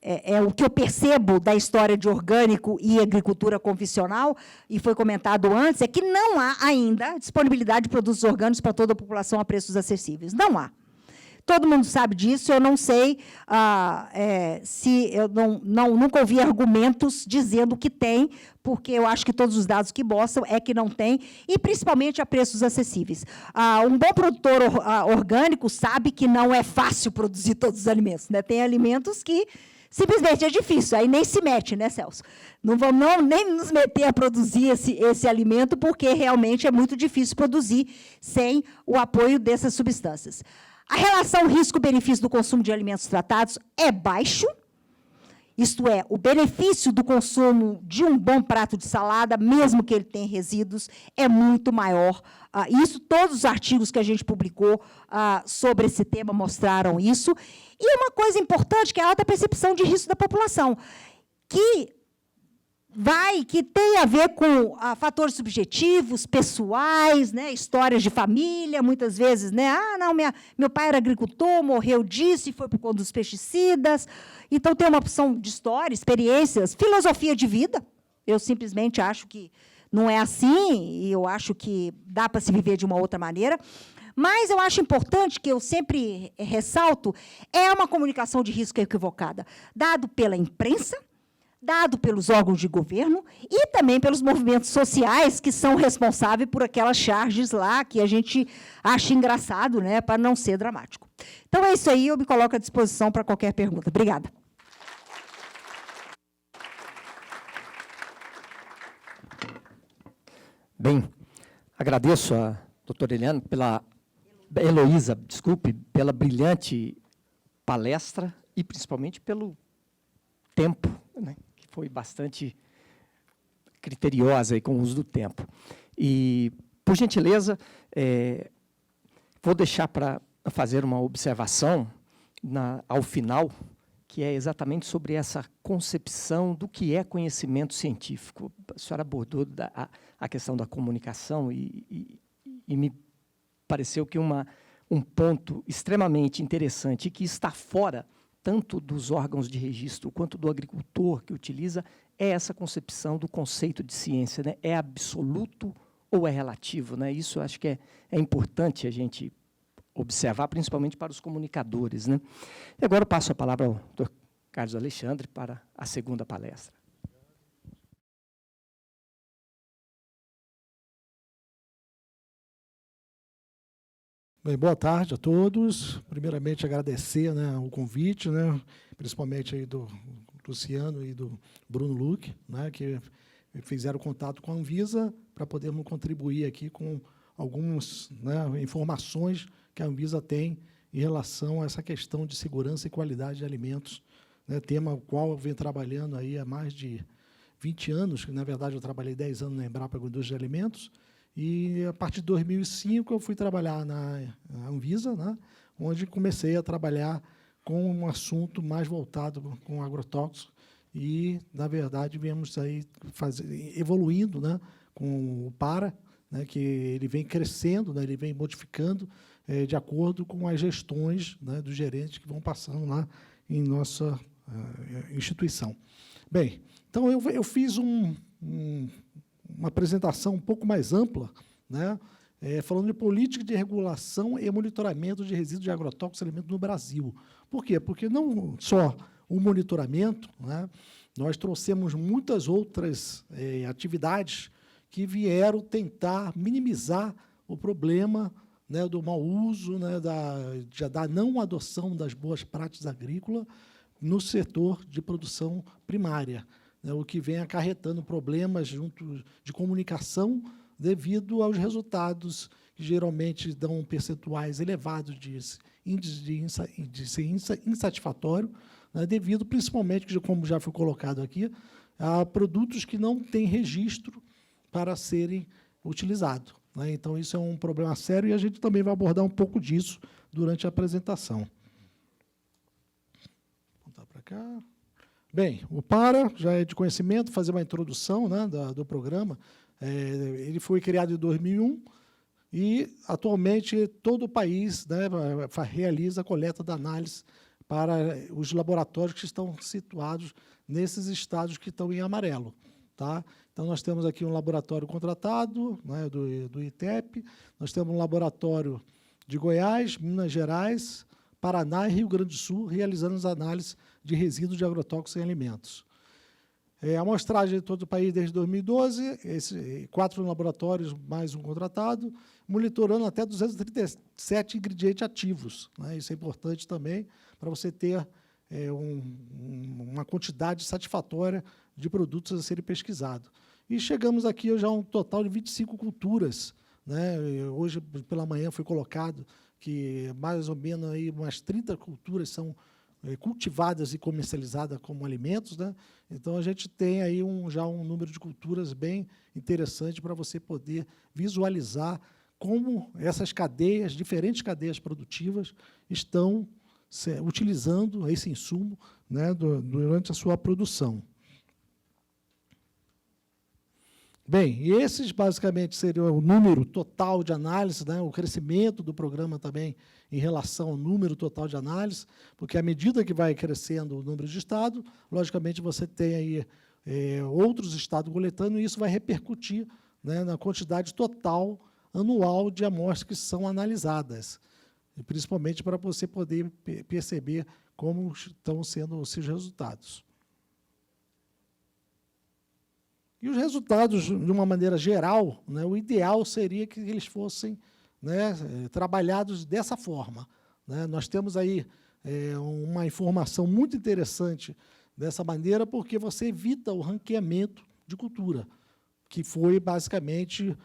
é o que eu percebo da história de orgânico e agricultura convencional, e foi comentado antes, é que não há ainda disponibilidade de produtos orgânicos para toda a população a preços acessíveis. Não há. Todo mundo sabe disso, eu não sei se... Eu nunca ouvi argumentos dizendo que tem, porque eu acho que todos os dados que mostram é que não tem, e principalmente a preços acessíveis. Um bom produtor orgânico sabe que não é fácil produzir todos os alimentos, né? Tem alimentos que simplesmente é difícil, aí nem se mete, né, Celso? Não vamos nem nos meter a produzir esse alimento, porque realmente é muito difícil produzir sem o apoio dessas substâncias. A relação risco-benefício do consumo de alimentos tratados é baixo, isto é, o benefício do consumo de um bom prato de salada, mesmo que ele tenha resíduos, é muito maior. Isso, todos os artigos que a gente publicou sobre esse tema mostraram isso. E uma coisa importante, que é a alta percepção de risco da população, que tem a ver com fatores subjetivos, pessoais, né, histórias de família, muitas vezes, né, não, meu pai era agricultor, morreu disso e foi por conta dos pesticidas. Então, tem uma opção de história, experiências, filosofia de vida. Eu simplesmente acho que não é assim, e eu acho que dá para se viver de uma outra maneira. Mas eu acho importante, que eu sempre ressalto, é uma comunicação de risco equivocada, dado pela imprensa, dado pelos órgãos de governo e também pelos movimentos sociais que são responsáveis por aquelas charges lá que a gente acha engraçado, né, para não ser dramático. Então, é isso aí, eu me coloco à disposição para qualquer pergunta. Obrigada. Bem, agradeço a doutora Heloísa, desculpe, pela brilhante palestra e, principalmente, pelo tempo, né, que foi bastante criteriosa aí com o uso do tempo. E, por gentileza, vou deixar para fazer uma observação ao final, que é exatamente sobre essa concepção do que é conhecimento científico. A senhora abordou a questão da comunicação e me pareceu que um ponto extremamente interessante que está fora tanto dos órgãos de registro quanto do agricultor que utiliza é essa concepção do conceito de ciência, né? É absoluto ou é relativo, né? Isso acho que é importante a gente observar, principalmente para os comunicadores, né? E agora eu passo a palavra ao Dr. Carlos Alexandre para a segunda palestra. Bem, boa tarde a todos. Primeiramente, agradecer, né, o convite, né, principalmente aí do Luciano e do Bruno Luque, né, que fizeram contato com a Anvisa para podermos contribuir aqui com algumas, né, informações que a Anvisa tem em relação a essa questão de segurança e qualidade de alimentos, né, tema o qual eu venho trabalhando aí há mais de 20 anos, que, na verdade, eu trabalhei 10 anos na Embrapa Indústria de Alimentos, e, a partir de 2005, eu fui trabalhar na Anvisa, né, onde comecei a trabalhar com um assunto mais voltado com agrotóxicos e, na verdade, viemos aí evoluindo, né, com o PARA, né, que ele vem crescendo, né, ele vem modificando de acordo com as gestões, né, dos gerentes que vão passando lá em nossa instituição. Bem, então eu fiz uma apresentação um pouco mais ampla, né, falando de política de regulação e monitoramento de resíduos de agrotóxicos e alimentos no Brasil. Por quê? Porque não só o monitoramento, né, nós trouxemos muitas outras atividades que vieram tentar minimizar o problema, né, do mau uso, né, da não adoção das boas práticas agrícolas no setor de produção primária, né, o que vem acarretando problemas junto de comunicação devido aos resultados que geralmente dão percentuais elevados de índice de ser insatisfatório, né, devido principalmente, como já foi colocado aqui, a produtos que não têm registro para serem utilizados, né. Então, isso é um problema sério e a gente também vai abordar um pouco disso durante a apresentação. Vou voltar para cá. Bem, o PARA já é de conhecimento, fazer uma introdução, né, do programa. Ele foi criado em 2001 e, atualmente, todo o país, né, realiza a coleta da análise para os laboratórios que estão situados nesses estados que estão em amarelo. Tá? Então, nós temos aqui um laboratório contratado, né, do ITEP, nós temos um laboratório de Goiás, Minas Gerais, Paraná e Rio Grande do Sul, realizando as análises de resíduos de agrotóxicos em alimentos. A amostragem de todo o país desde 2012, 4 laboratórios mais um contratado, monitorando até 237 ingredientes ativos, né? Isso é importante também para você ter uma quantidade satisfatória de produtos a serem pesquisados. E chegamos aqui já a um total de 25 culturas, né? Hoje, pela manhã, foi colocado que mais ou menos aí umas 30 culturas são cultivadas e comercializadas como alimentos, né? Então, a gente tem aí já um número de culturas bem interessante para você poder visualizar como essas cadeias, diferentes cadeias produtivas, estão utilizando esse insumo, né, durante a sua produção. Bem, e esses basicamente seriam o número total de análise, né, o crescimento do programa também em relação ao número total de análise, porque à medida que vai crescendo o número de estados, logicamente você tem aí outros estados coletando, e isso vai repercutir, né, na quantidade total anual de amostras que são analisadas, e principalmente para você poder perceber como estão sendo os seus resultados. E os resultados, de uma maneira geral, né, o ideal seria que eles fossem, né, trabalhados dessa forma, né. Nós temos aí uma informação muito interessante dessa maneira, porque você evita o ranqueamento de cultura, que foi basicamente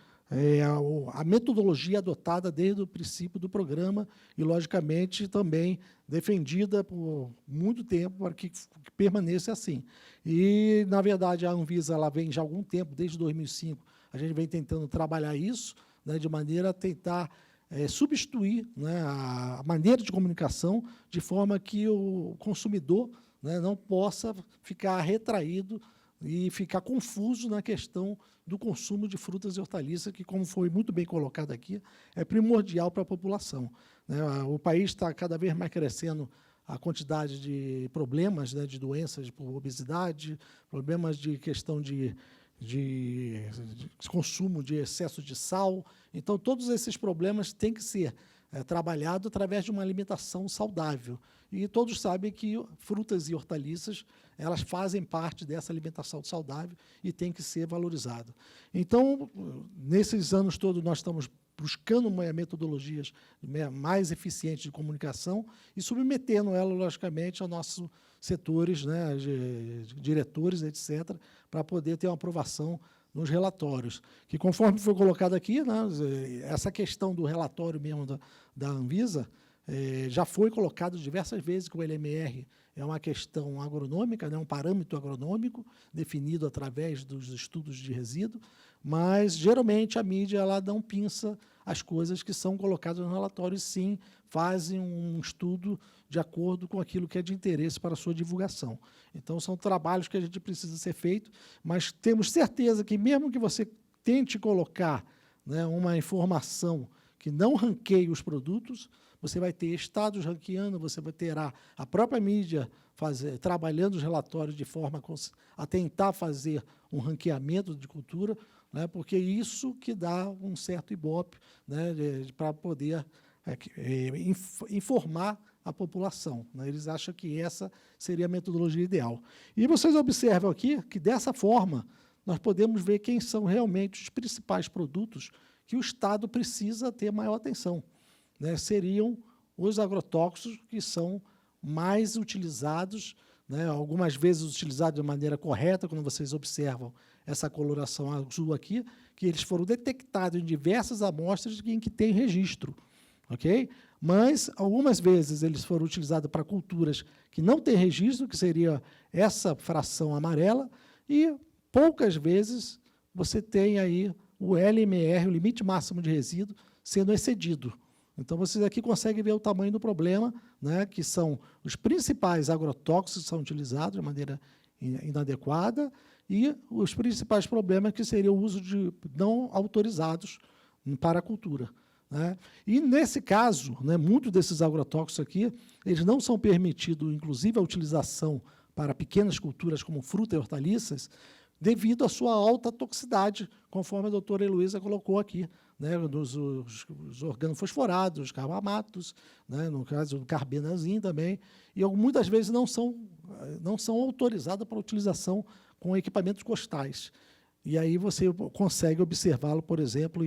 a metodologia adotada desde o princípio do programa e, logicamente, também defendida por muito tempo para que permaneça assim. E, na verdade, a Anvisa ela vem já há algum tempo, desde 2005, a gente vem tentando trabalhar isso, né, de maneira a tentar substituir, né, a maneira de comunicação, de forma que o consumidor, né, não possa ficar retraído e ficar confuso na questão do consumo de frutas e hortaliças, que, como foi muito bem colocado aqui, é primordial para a população, né? O país está cada vez mais crescendo a quantidade de problemas, né, de doenças por obesidade, problemas de questão de consumo de excesso de sal. Então, todos esses problemas têm que ser trabalhados através de uma alimentação saudável. E todos sabem que frutas e hortaliças, elas fazem parte dessa alimentação saudável e tem que ser valorizado. Então, nesses anos todos, nós estamos buscando metodologias mais eficientes de comunicação e submetendo ela, logicamente, aos nossos setores, né, diretores, etc., para poder ter uma aprovação nos relatórios. Que, conforme foi colocado aqui, né, essa questão do relatório mesmo da Anvisa já foi colocado diversas vezes que o LMR é uma questão agronômica, né, um parâmetro agronômico definido através dos estudos de resíduo, mas, geralmente, a mídia ela não pinça as coisas que são colocadas no relatório, e sim fazem um estudo de acordo com aquilo que é de interesse para a sua divulgação. Então, são trabalhos que a gente precisa ser feito, mas temos certeza que, mesmo que você tente colocar, né, uma informação que não ranqueie os produtos, você vai ter estados ranqueando, você terá a própria mídia trabalhando os relatórios de forma a tentar fazer um ranqueamento de cultura, né, porque isso que dá um certo ibope, né, para poder informar a população, né. Eles acham que essa seria a metodologia ideal. E vocês observam aqui que, dessa forma, nós podemos ver quem são realmente os principais produtos que o Estado precisa ter maior atenção, né. Seriam os agrotóxicos que são mais utilizados, né, algumas vezes utilizados de maneira correta, quando vocês observam essa coloração azul aqui, que eles foram detectados em diversas amostras em que tem registro, ok? Mas, algumas vezes, eles foram utilizados para culturas que não têm registro, que seria essa fração amarela, e poucas vezes você tem aí o LMR, o limite máximo de resíduo, sendo excedido. Então, vocês aqui conseguem ver o tamanho do problema, né, que são os principais agrotóxicos que são utilizados de maneira inadequada e os principais problemas que seriam o uso de não autorizados para a cultura, né. E, nesse caso, né, muitos desses agrotóxicos aqui, eles não são permitidos, inclusive, a utilização para pequenas culturas como fruta e hortaliças, devido à sua alta toxicidade, conforme a doutora Heloísa colocou aqui, né, os organofosforados, os carbamatos, né, no caso do carbenazim também, e muitas vezes não são autorizados para utilização com equipamentos costais. E aí você consegue observá-lo, por exemplo,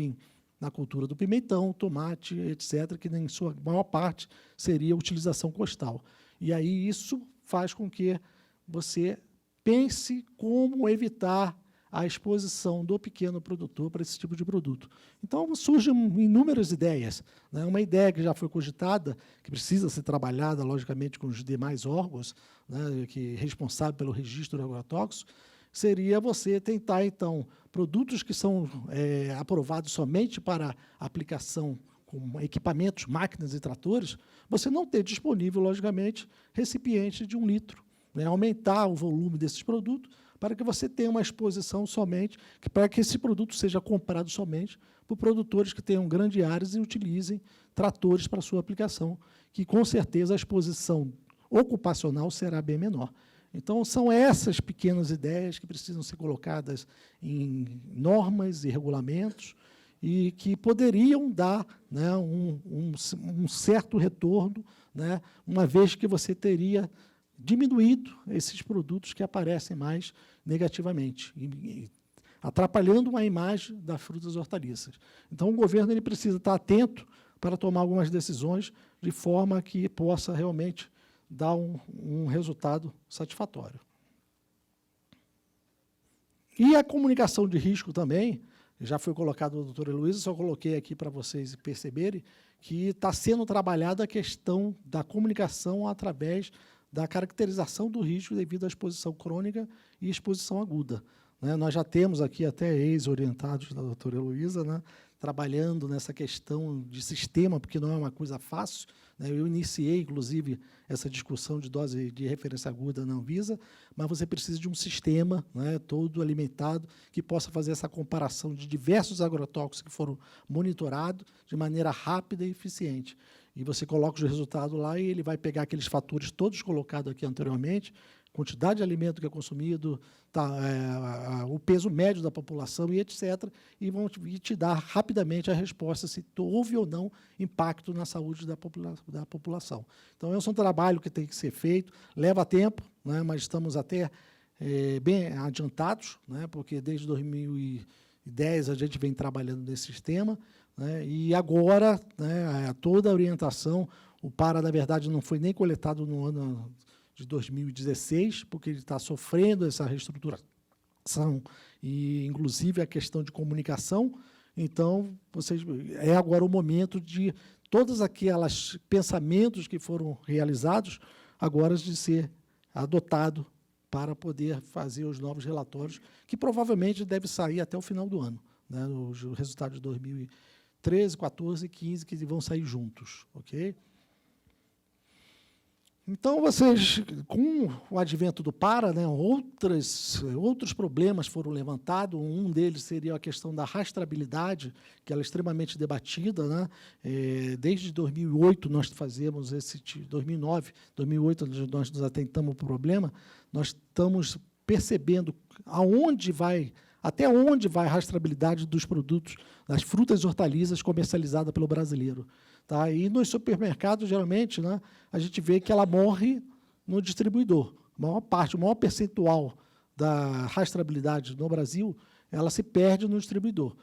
na cultura do pimentão, tomate, etc., que em sua maior parte seria utilização costal. E aí isso faz com que você pense como evitar a exposição do pequeno produtor para esse tipo de produto. Então, surgem inúmeras ideias, né? Uma ideia que já foi cogitada, que precisa ser trabalhada, logicamente, com os demais órgãos, né, que responsável pelo registro de agrotóxicos, seria você tentar, então, produtos que são aprovados somente para aplicação com equipamentos, máquinas e tratores, você não ter disponível, logicamente, recipiente de 1 litro, né, aumentar o volume desses produtos para que você tenha uma exposição somente, para que esse produto seja comprado somente por produtores que tenham grandes áreas e utilizem tratores para sua aplicação, que, com certeza, a exposição ocupacional será bem menor. Então, são essas pequenas ideias que precisam ser colocadas em normas e regulamentos e que poderiam dar, né, um certo retorno, né, uma vez que você teria diminuído esses produtos que aparecem mais negativamente, atrapalhando a imagem das frutas e hortaliças. Então, o governo ele precisa estar atento para tomar algumas decisões de forma que possa realmente dar um resultado satisfatório. E a comunicação de risco também, já foi colocado pela doutora Heloísa, só coloquei aqui para vocês perceberem que está sendo trabalhada a questão da comunicação através da caracterização do risco devido à exposição crônica e exposição aguda, né? Nós já temos aqui até ex-orientados da doutora Heloísa, né, trabalhando nessa questão de sistema, porque não é uma coisa fácil, né? Eu iniciei, inclusive, essa discussão de dose de referência aguda na Anvisa, mas você precisa de um sistema, né, todo alimentado, que possa fazer essa comparação de diversos agrotóxicos que foram monitorados de maneira rápida e eficiente. E você coloca os resultados lá e ele vai pegar aqueles fatores todos colocados aqui anteriormente, quantidade de alimento que é consumido, o peso médio da população e etc., e vão te dar rapidamente a resposta se houve ou não impacto na saúde da população. Então, esse é um trabalho que tem que ser feito, leva tempo, né, mas estamos até bem adiantados, né, porque desde 2010 a gente vem trabalhando nesse sistema, né, e agora, né, toda a orientação, o PARA, na verdade, não foi nem coletado no ano de 2016, porque ele está sofrendo essa reestruturação e, inclusive, a questão de comunicação. Então, é agora o momento de todos aqueles pensamentos que foram realizados, agora de ser adotado para poder fazer os novos relatórios, que provavelmente deve sair até o final do ano, né, os resultados de 2013, 14 e 15, que vão sair juntos, ok? Então, vocês, com o advento do PARA, né, outros problemas foram levantados. Um deles seria a questão da rastreabilidade, que ela é extremamente debatida, né? Desde 2008, nós fazemos 2009, 2008, nós nos atentamos ao problema, nós estamos percebendo até onde vai a rastreabilidade dos produtos, das frutas e hortaliças comercializadas pelo brasileiro. Tá? E nos supermercados, geralmente, né, a gente vê que ela morre no distribuidor. A maior parte, o maior percentual da rastreabilidade no Brasil, ela se perde no distribuidor.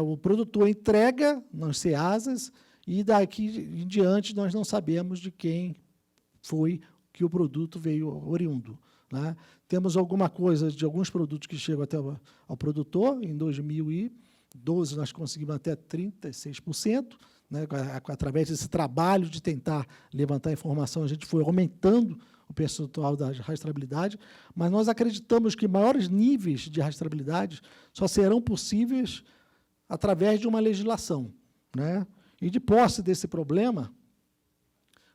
O produtor entrega nas ceasas e, daqui em diante, nós não sabemos de quem foi que o produto veio oriundo, né? Temos alguma coisa de alguns produtos que chegam até ao produtor. Em 2012, nós conseguimos até 36%. Né, através desse trabalho de tentar levantar informação, a gente foi aumentando o percentual da rastreabilidade, mas nós acreditamos que maiores níveis de rastreabilidade só serão possíveis através de uma legislação, né? E, de posse desse problema,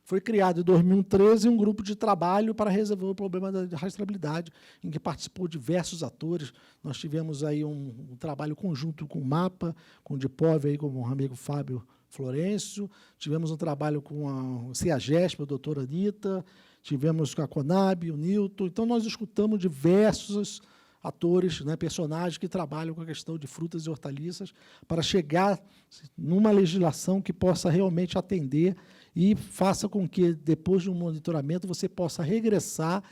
foi criado em 2013 um grupo de trabalho para resolver o problema da rastreabilidade, em que participou diversos atores. Nós tivemos aí um trabalho conjunto com o MAPA, com o DIPOV, aí, com o amigo Fábio Florencio, tivemos um trabalho com a CEAGESP, a doutora Anitta, tivemos com a Conab, o Nilton. Então, nós escutamos diversos atores, né, personagens que trabalham com a questão de frutas e hortaliças para chegar numa legislação que possa realmente atender e faça com que, depois de um monitoramento, você possa regressar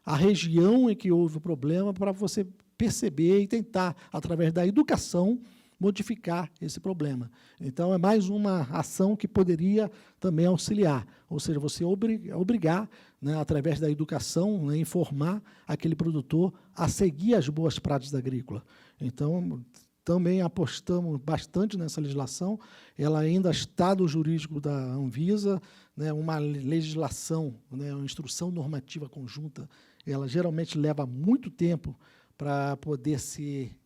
à região em que houve o problema para você perceber e tentar, através da educação, modificar esse problema. Então, é mais uma ação que poderia também auxiliar, ou seja, você obrigar, né, através da educação, né, informar aquele produtor a seguir as boas práticas agrícolas. Então, também apostamos bastante nessa legislação, ela ainda está no jurídico da Anvisa, né, uma legislação, né, uma instrução normativa conjunta, ela geralmente leva muito tempo para poder ser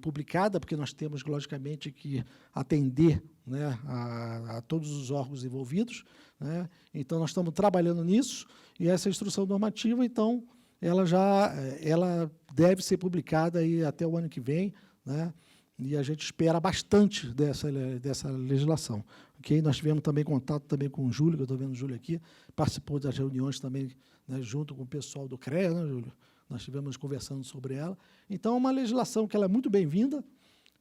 publicada, porque nós temos, logicamente, que atender, né, a todos os órgãos envolvidos, né? Então, nós estamos trabalhando nisso, e essa instrução normativa, então, ela deve ser publicada aí até o ano que vem, né? E a gente espera bastante dessa legislação. Okay? Nós tivemos também contato também com o Júlio, que eu estou vendo o Júlio aqui, participou das reuniões também, né, junto com o pessoal do CREA, né, Júlio? Nós estivemos conversando sobre ela. Então, é uma legislação que ela é muito bem-vinda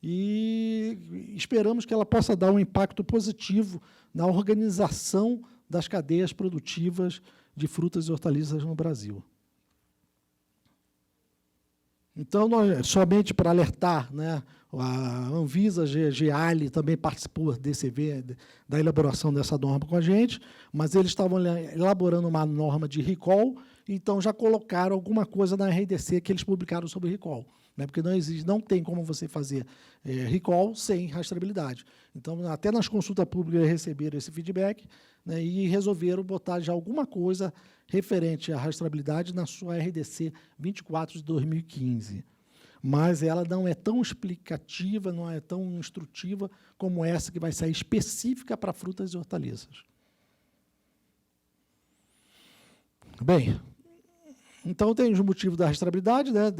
e esperamos que ela possa dar um impacto positivo na organização das cadeias produtivas de frutas e hortaliças no Brasil. Então, somente para alertar, né, a Anvisa, GEALI também participou da elaboração dessa norma com a gente, mas eles estavam elaborando uma norma de recall, então já colocaram alguma coisa na RDC que eles publicaram sobre recall, né, porque não tem como você fazer recall sem rastreabilidade. Então, até nas consultas públicas eles receberam esse feedback, né, e resolveram botar já alguma coisa referente à rastreabilidade na sua RDC 24 de 2015. mas ela não é tão explicativa, não é tão instrutiva como essa que vai sair específica para frutas e hortaliças. Bem, então tem os motivos da rastreabilidade, né?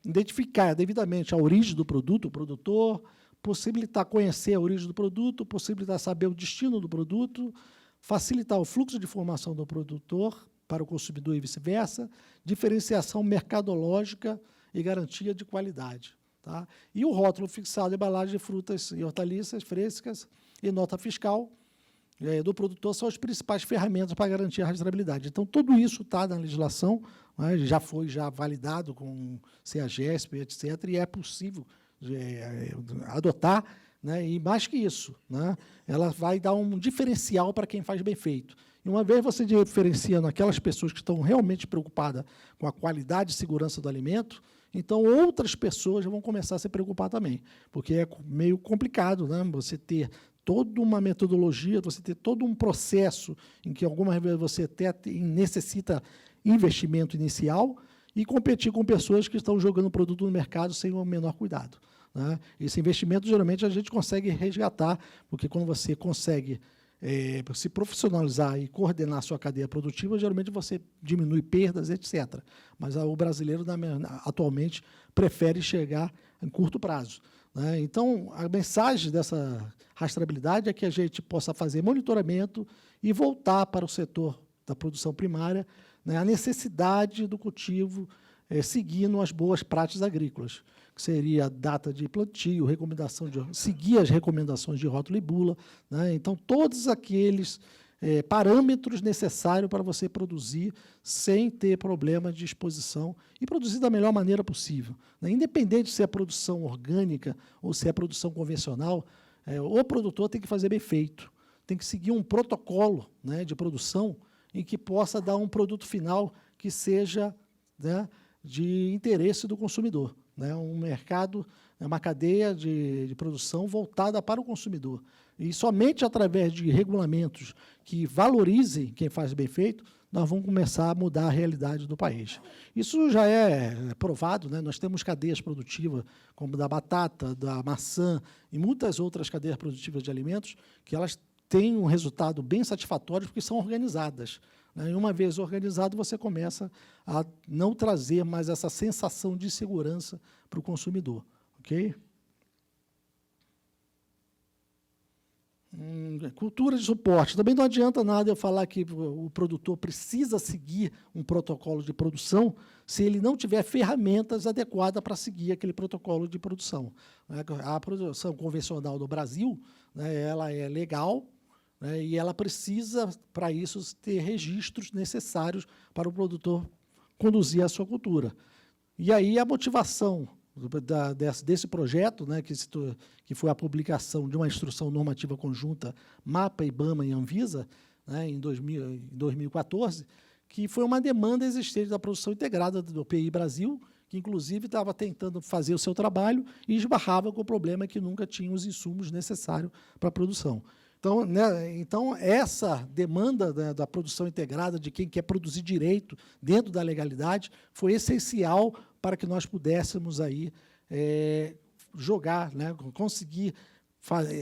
Identificar devidamente a origem do produto, o produtor, possibilitar conhecer a origem do produto, possibilitar saber o destino do produto, facilitar o fluxo de informação do produtor para o consumidor e vice-versa, diferenciação mercadológica e garantia de qualidade. Tá? E o rótulo fixado de embalagem de frutas e hortaliças frescas e nota fiscal do produtor são as principais ferramentas para garantir a rastreabilidade. Então, tudo isso está na legislação, né, já foi validado com CEAGESP, etc., e é possível adotar, né, e mais que isso, né, ela vai dar um diferencial para quem faz bem feito. E uma vez você diferenciando aquelas pessoas que estão realmente preocupadas com a qualidade e segurança do alimento, então outras pessoas já vão começar a se preocupar também, porque é meio complicado, né, você ter toda uma metodologia, você ter todo um processo em que algumas vezes você até necessita investimento inicial e competir com pessoas que estão jogando produto no mercado sem o menor cuidado. Né? Esse investimento, geralmente, a gente consegue resgatar, porque quando você consegue se profissionalizar e coordenar a sua cadeia produtiva, geralmente você diminui perdas, etc. Mas o brasileiro, atualmente, prefere chegar em curto prazo. Né? Então, a mensagem dessa rastreabilidade é que a gente possa fazer monitoramento e voltar para o setor da produção primária, né, a necessidade do cultivo seguindo as boas práticas agrícolas, que seria a data de plantio, seguir as recomendações de rótulo e bula. Né? Então, todos aqueles parâmetros necessários para você produzir sem ter problema de exposição e produzir da melhor maneira possível. Né? Independente se é produção orgânica ou se é produção convencional, o produtor tem que fazer bem feito, tem que seguir um protocolo, né, de produção em que possa dar um produto final que seja, né, de interesse do consumidor. Né? Um mercado, uma cadeia de produção voltada para o consumidor. E somente através de regulamentos que valorizem quem faz bem feito, nós vamos começar a mudar a realidade do país. Isso já é provado, né? Nós temos cadeias produtivas, como da batata, da maçã e muitas outras cadeias produtivas de alimentos, que elas têm um resultado bem satisfatório porque são organizadas. Né? E uma vez organizado, você começa a não trazer mais essa sensação de segurança para o consumidor. Ok? Cultura de suporte. Também não adianta nada eu falar que o produtor precisa seguir um protocolo de produção se ele não tiver ferramentas adequadas para seguir aquele protocolo de produção. A produção convencional no Brasil, né, ela é legal, né, e ela precisa, para isso, ter registros necessários para o produtor conduzir a sua cultura. E aí a motivação desse projeto, né, que foi a publicação de uma instrução normativa conjunta MAPA, IBAMA e Anvisa, né, em 2014, que foi uma demanda existente da produção integrada do PI Brasil, que, inclusive, estava tentando fazer o seu trabalho e esbarrava com o problema que nunca tinha os insumos necessários para a produção. Então, né, essa demanda da produção integrada, de quem quer produzir direito dentro da legalidade, foi essencial para que nós pudéssemos aí, jogar, né, conseguir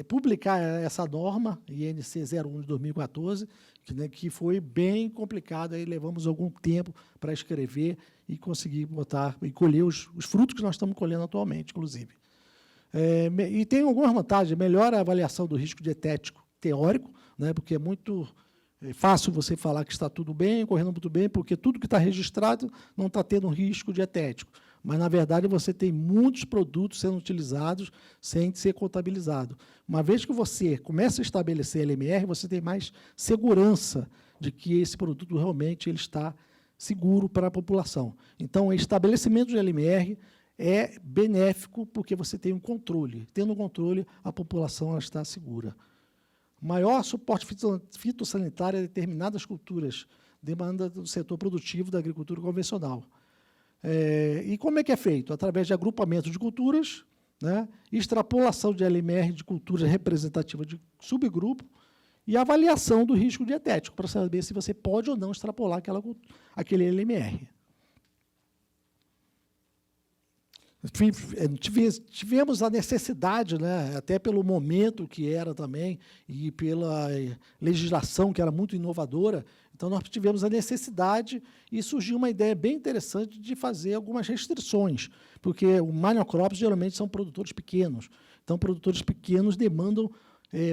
publicar essa norma, INC 01 de 2014, que foi bem complicado, aí levamos algum tempo para escrever e conseguir botar e colher os frutos que nós estamos colhendo atualmente, inclusive. E tem algumas vantagens, melhora a avaliação do risco dietético teórico, né, porque é muito fácil você falar que está tudo bem, correndo muito bem, porque tudo que está registrado não está tendo um risco dietético. Mas, na verdade, você tem muitos produtos sendo utilizados sem ser contabilizado. Uma vez que você começa a estabelecer LMR, você tem mais segurança de que esse produto realmente ele está seguro para a população. Então, o estabelecimento de LMR é benéfico porque você tem um controle. Tendo um controle, a população ela está segura. Maior suporte fitossanitário a determinadas culturas, demanda do setor produtivo da agricultura convencional. E como é que é feito? Através de agrupamento de culturas, né, extrapolação de LMR de culturas representativas de subgrupo e avaliação do risco dietético, para saber se você pode ou não extrapolar aquele LMR. tivemos a necessidade, né, até pelo momento que era também, e pela legislação que era muito inovadora, então nós tivemos a necessidade e surgiu uma ideia bem interessante de fazer algumas restrições, porque o monocrops geralmente são produtores pequenos, então produtores pequenos demandam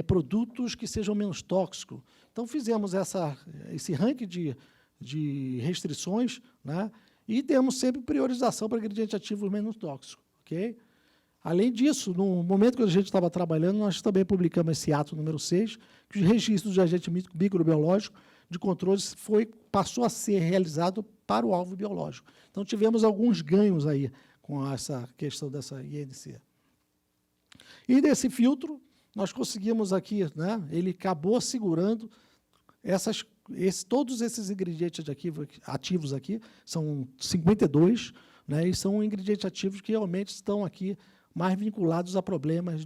produtos que sejam menos tóxicos. Então fizemos esse ranking de restrições, né, e demos sempre priorização para ingredientes ativos menos tóxicos. Okay? Além disso, no momento que a gente estava trabalhando, nós também publicamos esse ato número 6, que os registros de agente microbiológico de controles passou a ser realizado para o alvo biológico. Então, tivemos alguns ganhos aí com essa questão dessa INC. E desse filtro, nós conseguimos aqui, né, ele acabou segurando todos esses ingredientes ativos aqui, são 52, né, e são ingredientes ativos que realmente estão aqui mais vinculados a problemas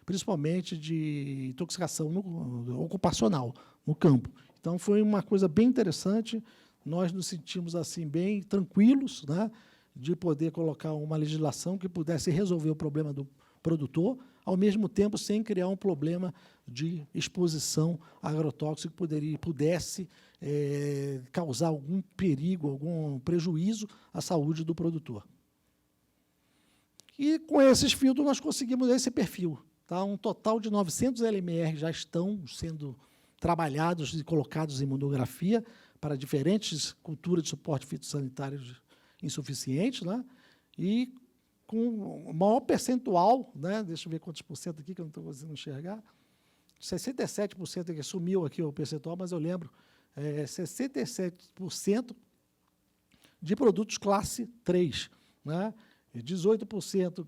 principalmente de intoxicação ocupacional no campo. Então, foi uma coisa bem interessante, nós nos sentimos assim bem tranquilos, né, de poder colocar uma legislação que pudesse resolver o problema do produtor, ao mesmo tempo sem criar um problema de exposição a agrotóxico que pudesse causar algum perigo, algum prejuízo à saúde do produtor. E, com esses filtros, nós conseguimos esse perfil. Tá? Um total de 900 LMR já estão sendo trabalhados e colocados em monografia para diferentes culturas de suporte fitossanitário insuficientes, né? E com o maior percentual, né? Deixa eu ver quantos por cento aqui, que eu não estou conseguindo enxergar, 67% aqui, sumiu aqui o percentual, mas eu lembro, 67% de produtos classe 3, né? 18%,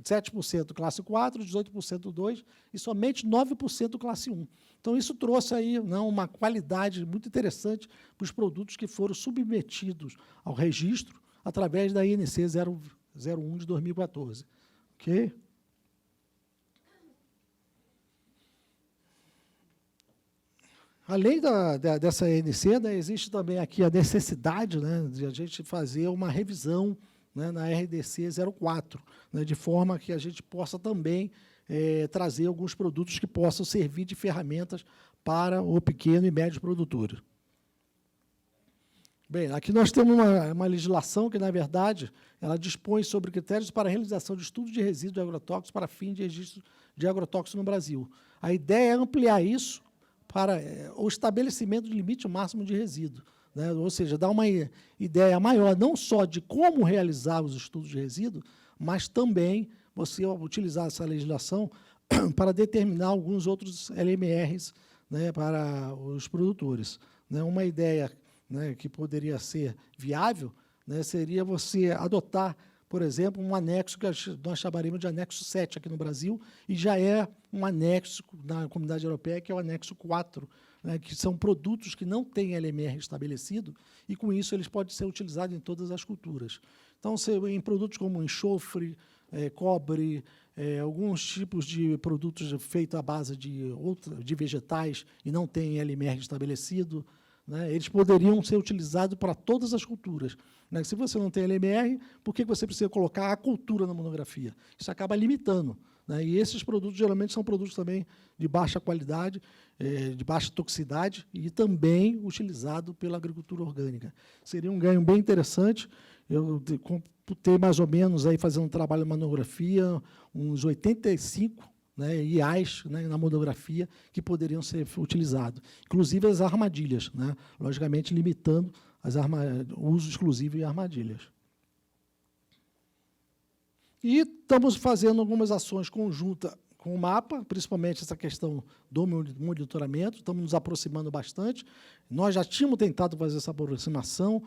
7% classe 4, 18% 2 e somente 9% classe 1. Então, isso trouxe aí, não, uma qualidade muito interessante para os produtos que foram submetidos ao registro através da INC 001 de 2014. Ok? Além dessa INC, né, existe também aqui a necessidade, né, de a gente fazer uma revisão, né, na RDC 04, né, de forma que a gente possa também trazer alguns produtos que possam servir de ferramentas para o pequeno e médio produtor. Bem, aqui nós temos uma legislação que, na verdade, ela dispõe sobre critérios para a realização de estudo de resíduos de agrotóxicos para fim de registro de agrotóxicos no Brasil. A ideia é ampliar isso para o estabelecimento de limite máximo de resíduo, né? Ou seja, dar uma ideia maior, não só de como realizar os estudos de resíduo, mas também você utilizar essa legislação para determinar alguns outros LMRs, né, para os produtores. Né? Uma ideia, né, que poderia ser viável, né, seria você adotar, por exemplo, um anexo que nós chamaríamos de anexo 7 aqui no Brasil, e já é um anexo na Comunidade Europeia, que é o anexo 4, né, que são produtos que não têm LMR estabelecido, e, com isso, eles podem ser utilizados em todas as culturas. Então, em produtos como enxofre, cobre, alguns tipos de produtos feitos à base de vegetais e não têm LMR estabelecido, né, eles poderiam ser utilizados para todas as culturas. Né? Se você não tem LMR, por que você precisa colocar a cultura na monografia? Isso acaba limitando. Né? E esses produtos, geralmente, são produtos também de baixa qualidade, de baixa toxicidade e também utilizado pela agricultura orgânica. Seria um ganho bem interessante. Eu computei mais ou menos, aí, fazendo um trabalho de monografia, uns 85, né, IAs, né, na monografia que poderiam ser utilizados, inclusive as armadilhas, né, logicamente limitando o uso exclusivo de armadilhas. E estamos fazendo algumas ações conjuntas com o MAPA, principalmente essa questão do monitoramento, estamos nos aproximando bastante. Nós já tínhamos tentado fazer essa aproximação,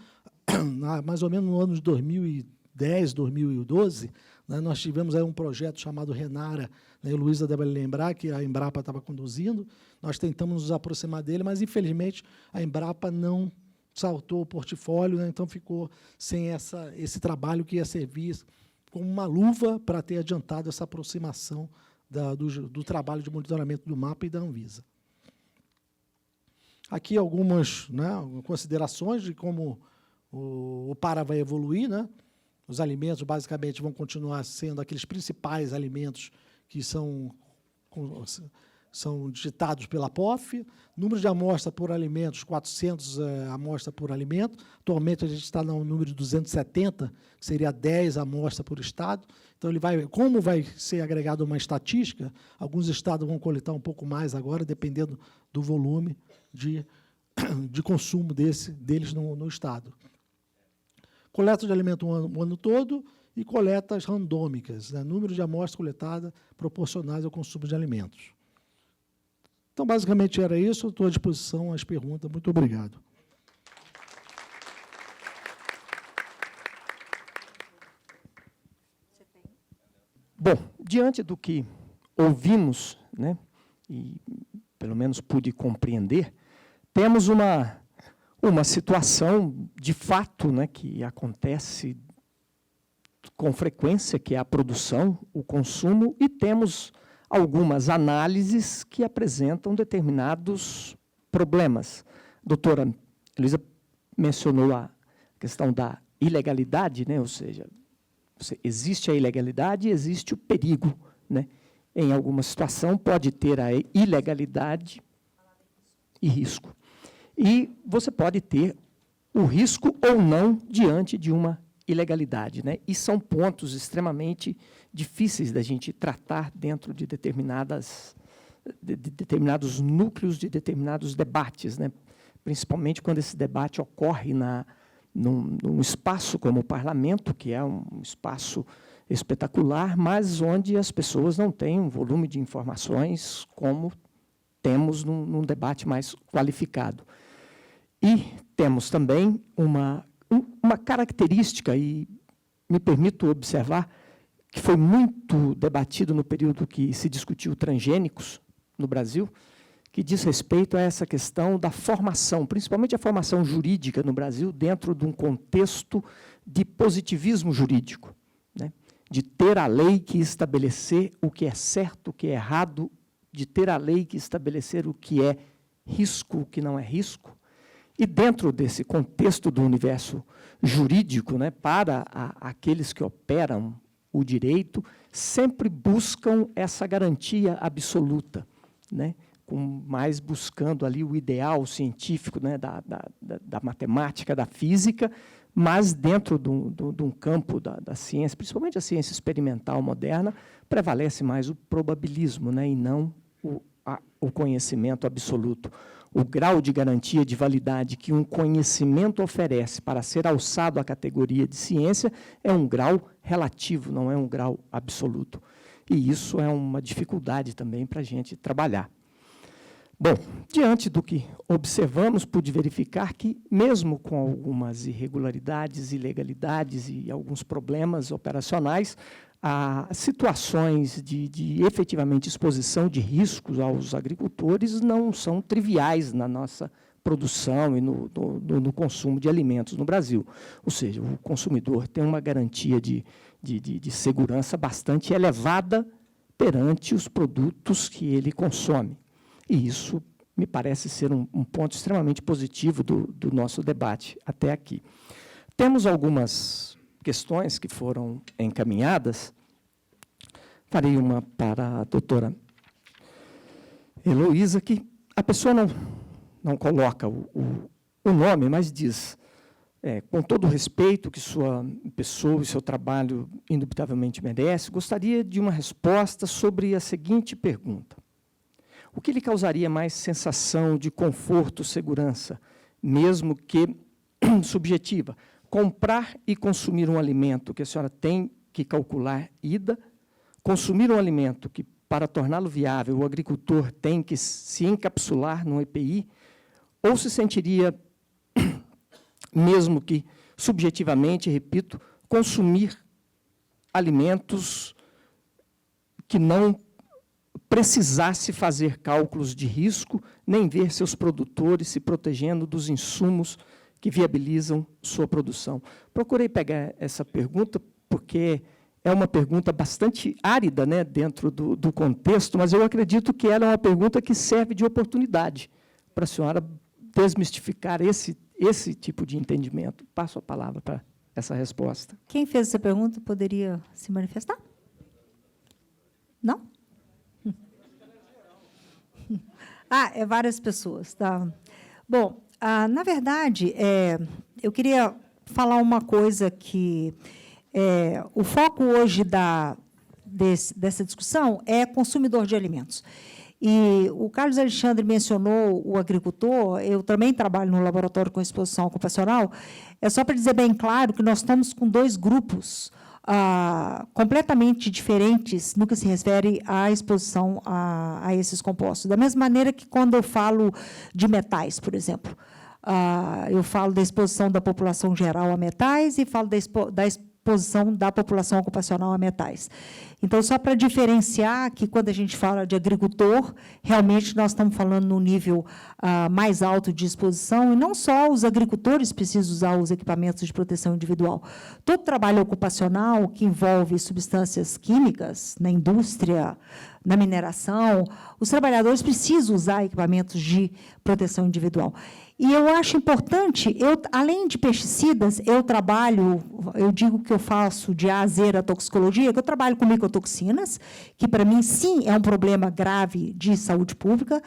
mais ou menos no ano de 2010, 2012, né, nós tivemos aí um projeto chamado Renara, né, Luísa deve lembrar, que a Embrapa estava conduzindo, nós tentamos nos aproximar dele, mas, infelizmente, a Embrapa não saltou o portfólio, né, então ficou sem esse trabalho que ia servir como uma luva para ter adiantado essa aproximação do trabalho de monitoramento do MAPA e da Anvisa. Aqui algumas, né, considerações de como o PARA vai evoluir, né? Os alimentos, basicamente, vão continuar sendo aqueles principais alimentos que são digitados pela POF. Número de amostra por alimentos, 400 amostras por alimento. Atualmente, a gente está no número de 270, que seria 10 amostras por estado. Então, como vai ser agregado uma estatística, alguns estados vão coletar um pouco mais agora, dependendo do volume de consumo deles no estado. Coleta de alimento o ano todo e coletas randômicas, né? Número de amostras coletadas proporcionais ao consumo de alimentos. Então, basicamente, era isso. Estou à disposição às perguntas. Muito obrigado. Bom, diante do que ouvimos, né, e pelo menos pude compreender, temos uma situação de fato, né, que acontece com frequência, que é a produção, o consumo, e temos algumas análises que apresentam determinados problemas. A doutora Luísa mencionou a questão da ilegalidade, né, ou seja, existe a ilegalidade e existe o perigo, né? Em alguma situação pode ter a ilegalidade e risco. E você pode ter o risco ou não diante de uma ilegalidade, né? E são pontos extremamente difíceis da gente tratar dentro de determinados núcleos, de determinados debates, né? Principalmente quando esse debate ocorre num espaço como o parlamento, que é um espaço espetacular, mas onde as pessoas não têm um volume de informações como temos num debate mais qualificado. E temos também uma característica, e me permito observar, que foi muito debatido no período que se discutiu transgênicos no Brasil, que diz respeito a essa questão da formação, principalmente a formação jurídica no Brasil, dentro de um contexto de positivismo jurídico, né? De ter a lei que estabelecer o que é certo, o que é errado, de ter a lei que estabelecer o que é risco, o que não é risco. E dentro desse contexto do universo jurídico, né, para aqueles que operam o direito, sempre buscam essa garantia absoluta, né? Mais buscando ali o ideal científico, né, da matemática, da física, mas dentro de um campo da ciência, principalmente a ciência experimental moderna, prevalece mais o probabilismo, né, e não o conhecimento absoluto. O grau de garantia de validade que um conhecimento oferece para ser alçado à categoria de ciência é um grau relativo, não é um grau absoluto. E isso é uma dificuldade também para a gente trabalhar. Bom, diante do que observamos, pude verificar que, mesmo com algumas irregularidades, ilegalidades e alguns problemas operacionais, situações de efetivamente exposição de riscos aos agricultores não são triviais na nossa produção e no consumo de alimentos no Brasil. Ou seja, o consumidor tem uma garantia de segurança bastante elevada perante os produtos que ele consome. E isso me parece ser um ponto extremamente positivo do nosso debate até aqui. Temos algumas questões que foram encaminhadas. Farei uma para a doutora Heloísa, que a pessoa não coloca o nome, mas diz, com todo o respeito que sua pessoa e seu trabalho indubitavelmente merece, gostaria de uma resposta sobre a seguinte pergunta. O que lhe causaria mais sensação de conforto, segurança, mesmo que subjetiva? Comprar e consumir um alimento que a senhora tem que calcular ida, consumir um alimento que, para torná-lo viável, o agricultor tem que se encapsular num EPI, ou se sentiria, mesmo que subjetivamente, repito, consumir alimentos que não precisasse fazer cálculos de risco, nem ver seus produtores se protegendo dos insumos que viabilizam sua produção. Procurei pegar essa pergunta porque é uma pergunta bastante árida, né, dentro do contexto, mas eu acredito que ela é uma pergunta que serve de oportunidade para a senhora desmistificar esse tipo de entendimento. Passo a palavra para essa resposta. Quem fez essa pergunta poderia se manifestar? Não? É várias pessoas. Tá. Bom, na verdade, eu queria falar uma coisa que o foco hoje dessa discussão é consumidor de alimentos. E o Carlos Alexandre mencionou o agricultor, eu também trabalho no laboratório com exposição ocupacional, é só para dizer bem claro que nós estamos com dois grupos completamente diferentes no que se refere à exposição a esses compostos. Da mesma maneira que, quando eu falo de metais, por exemplo, eu falo da exposição da população geral a metais e falo da exposição da população ocupacional a metais. Então, só para diferenciar que, quando a gente fala de agricultor, realmente nós estamos falando no nível mais alto de exposição, e não só os agricultores precisam usar os equipamentos de proteção individual. Todo trabalho ocupacional que envolve substâncias químicas, na indústria, na mineração, os trabalhadores precisam usar equipamentos de proteção individual. E eu acho importante, além de pesticidas, eu digo que eu faço de A a Z a toxicologia, que eu trabalho com micotoxinas, que, para mim, sim, é um problema grave de saúde pública.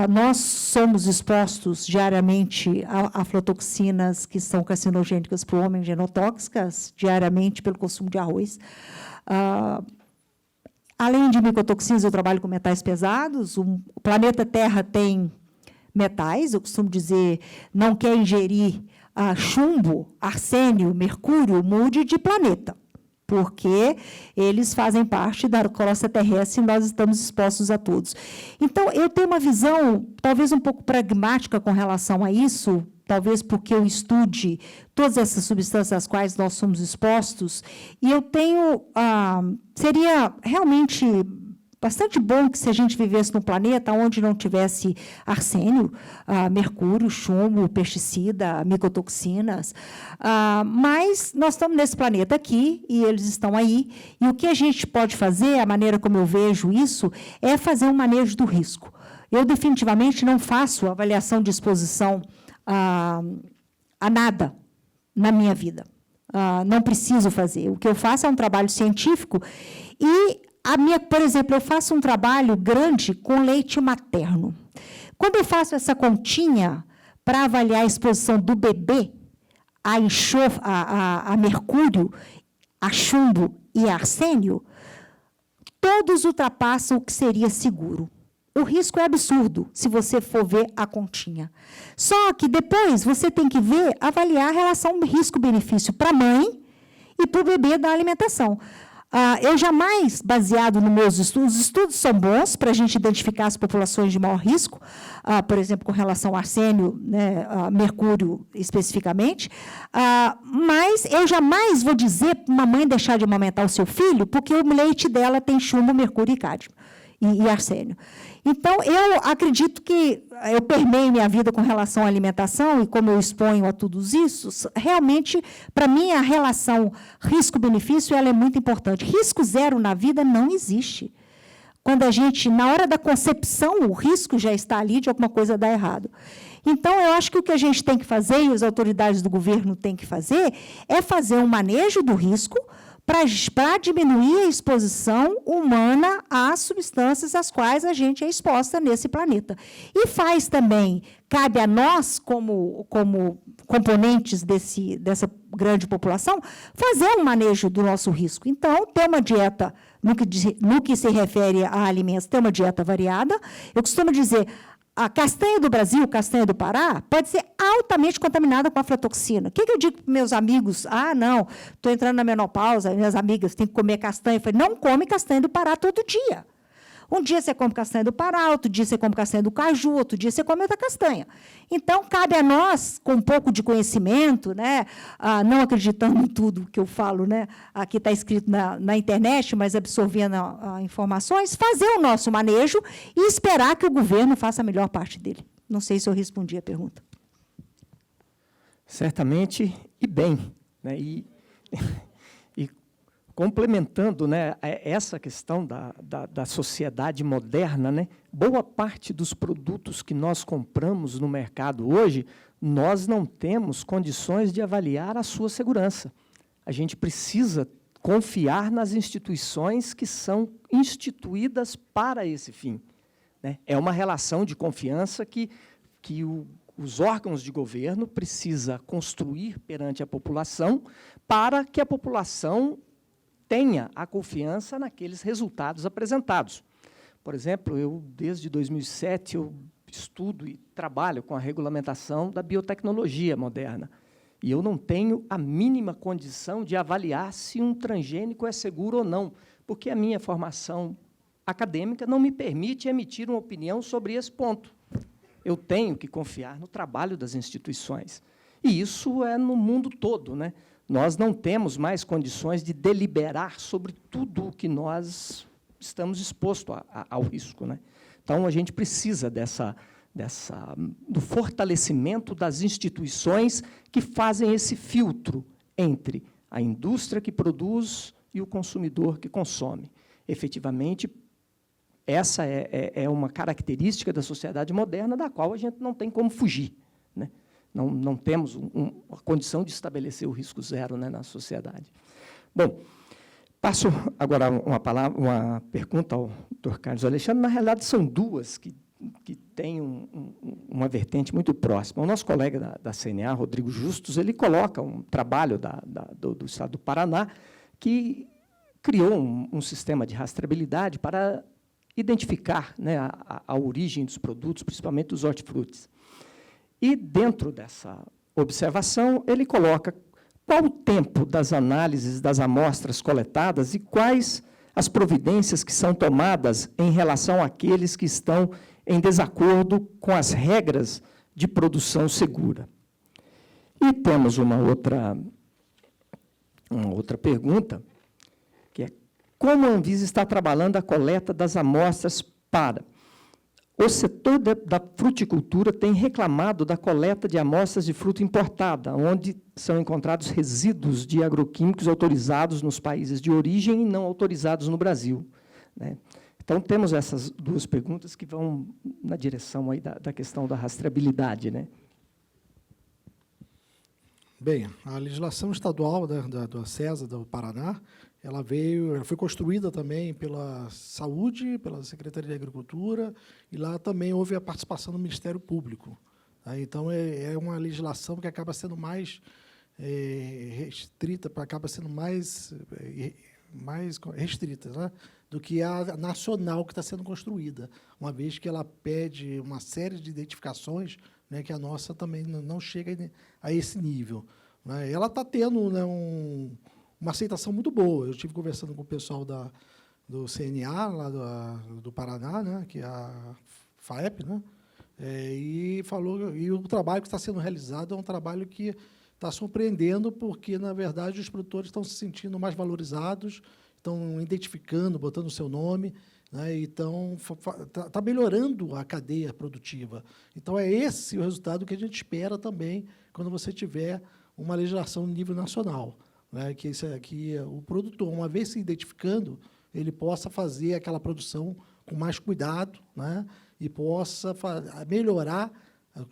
Nós somos expostos diariamente a aflatoxinas que são carcinogênicas para o homem, genotóxicas, diariamente pelo consumo de arroz. Além de micotoxinas, eu trabalho com metais pesados. O planeta Terra tem metais, eu costumo dizer, não quer ingerir chumbo, arsênio, mercúrio, mude de planeta, porque eles fazem parte da crosta terrestre e nós estamos expostos a todos. Então, eu tenho uma visão, talvez um pouco pragmática com relação a isso, talvez porque eu estude todas essas substâncias às quais nós somos expostos, e eu tenho... seria realmente bastante bom que, se a gente vivesse num planeta onde não tivesse arsênio, mercúrio, chumbo, pesticida, micotoxinas, mas nós estamos nesse planeta aqui, e eles estão aí, e o que a gente pode fazer, a maneira como eu vejo isso, é fazer um manejo do risco. Eu, definitivamente, não faço avaliação de exposição a nada na minha vida. Não preciso fazer. O que eu faço é um trabalho científico e, por exemplo, eu faço um trabalho grande com leite materno. Quando eu faço essa continha para avaliar a exposição do bebê a mercúrio, a chumbo e a arsênio, todos ultrapassam o que seria seguro. O risco é absurdo, se você for ver a continha. Só que depois você tem que avaliar a relação risco-benefício para a mãe e para o bebê da alimentação. Eu jamais, baseado nos meus estudos, os estudos são bons para a gente identificar as populações de maior risco, por exemplo, com relação ao arsênio, né, mercúrio especificamente, mas eu jamais vou dizer para uma mãe deixar de amamentar o seu filho porque o leite dela tem chumbo, mercúrio e cádmio e arsênio. Então, eu acredito que eu permeio minha vida com relação à alimentação, e como eu exponho a tudo isso, realmente, para mim, a relação risco-benefício ela é muito importante. Risco zero na vida não existe. Quando a gente, na hora da concepção, o risco já está ali de alguma coisa dar errado. Então, eu acho que o que a gente tem que fazer, e as autoridades do governo têm que fazer, é fazer um manejo do risco para diminuir a exposição humana às substâncias às quais a gente é exposta nesse planeta. E faz também, cabe a nós, como componentes dessa grande população, fazer um manejo do nosso risco. Então, ter uma dieta, no que se refere a alimentos, ter uma dieta variada. Eu costumo dizer, a castanha do Brasil, castanha do Pará, pode ser altamente contaminada com aflatoxina. O que eu digo para meus amigos? Não, estou entrando na menopausa, minhas amigas têm que comer castanha. Eu falei, não come castanha do Pará todo dia. Um dia você come castanha do Pará, outro dia você come castanha do caju, outro dia você come outra castanha. Então, cabe a nós, com um pouco de conhecimento, né, não acreditando em tudo que eu falo, né, aqui está escrito na internet, mas absorvendo informações, fazer o nosso manejo e esperar que o governo faça a melhor parte dele. Não sei se eu respondi a pergunta. Certamente, e bem. Né, e complementando, né, essa questão da sociedade moderna, né, boa parte dos produtos que nós compramos no mercado hoje, nós não temos condições de avaliar a sua segurança. A gente precisa confiar nas instituições que são instituídas para esse fim, né? É uma relação de confiança que os órgãos de governo precisam construir perante a população para que a população tenha a confiança naqueles resultados apresentados. Por exemplo, desde 2007, eu estudo e trabalho com a regulamentação da biotecnologia moderna. E eu não tenho a mínima condição de avaliar se um transgênico é seguro ou não, porque a minha formação acadêmica não me permite emitir uma opinião sobre esse ponto. Eu tenho que confiar no trabalho das instituições. E isso é no mundo todo, né? Nós não temos mais condições de deliberar sobre tudo o que nós estamos expostos ao risco, né? Então, a gente precisa do fortalecimento das instituições que fazem esse filtro entre a indústria que produz e o consumidor que consome. Efetivamente, essa é uma característica da sociedade moderna da qual a gente não tem como fugir, né? Não temos uma condição de estabelecer o risco zero, né, na sociedade. Bom, passo agora uma pergunta ao Dr. Carlos Alexandre. Na realidade, são duas que têm uma vertente muito próxima. O nosso colega da CNA, Rodrigo Justus, ele coloca um trabalho do Estado do Paraná que criou um sistema de rastreabilidade para identificar, né, a origem dos produtos, principalmente dos hortifrutis. E, dentro dessa observação, ele coloca qual o tempo das análises das amostras coletadas e quais as providências que são tomadas em relação àqueles que estão em desacordo com as regras de produção segura. E temos uma outra pergunta, que é: como a Anvisa está trabalhando a coleta das amostras para... O setor da fruticultura tem reclamado da coleta de amostras de fruta importada, onde são encontrados resíduos de agroquímicos autorizados nos países de origem e não autorizados no Brasil, né? Então, temos essas duas perguntas que vão na direção aí da questão da rastreabilidade, né? Bem, a legislação estadual da CESA do Paraná, ela foi construída também pela Saúde, pela Secretaria de Agricultura, e lá também houve a participação do Ministério Público, tá? Então, é uma legislação que acaba sendo mais restrita, acaba sendo mais restrita, né, do que a nacional que está sendo construída, uma vez que ela pede uma série de identificações, né, que a nossa também não chega a esse nível, né? Ela está tendo, né, uma aceitação muito boa. Eu estive conversando com o pessoal do CNA, lá do Paraná, né, que é a FAEP, né, e o trabalho que está sendo realizado é um trabalho que está surpreendendo, porque, na verdade, os produtores estão se sentindo mais valorizados, estão identificando, botando o seu nome, né, então está melhorando a cadeia produtiva. Então, é esse o resultado que a gente espera também quando você tiver uma legislação no nível nacional, né, que o produtor, uma vez se identificando, ele possa fazer aquela produção com mais cuidado, né, e possa melhorar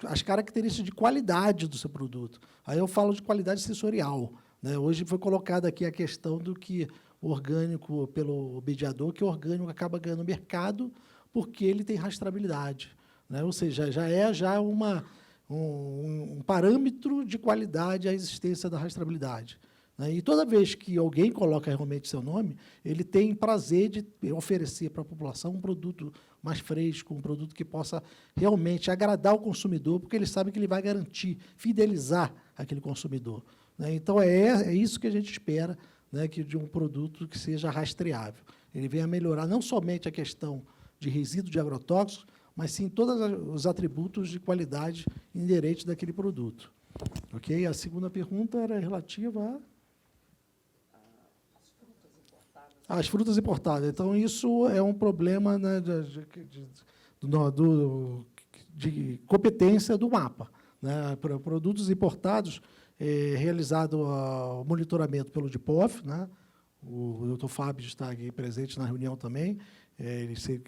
as características de qualidade do seu produto. Aí eu falo de qualidade sensorial, né? Hoje foi colocada aqui a questão do que o orgânico, pelo mediador, que o orgânico acaba ganhando mercado porque ele tem rastreabilidade, né? Ou seja, já é um parâmetro de qualidade a existência da rastreabilidade, né? E toda vez que alguém coloca realmente seu nome, ele tem prazer de oferecer para a população um produto mais fresco, um produto que possa realmente agradar o consumidor, porque ele sabe que ele vai garantir, fidelizar aquele consumidor, né? Então, é isso que a gente espera, né, que de um produto que seja rastreável. Ele venha melhorar não somente a questão de resíduo de agrotóxicos, mas sim todos os atributos de qualidade inerentes daquele produto. Ok? A segunda pergunta era relativa às frutas importadas. Então, isso é um problema, né, de competência do MAPA, né? Para produtos importados, realizado o monitoramento pelo DIPOF, né, O doutor Fábio está aqui presente na reunião também. Ele, se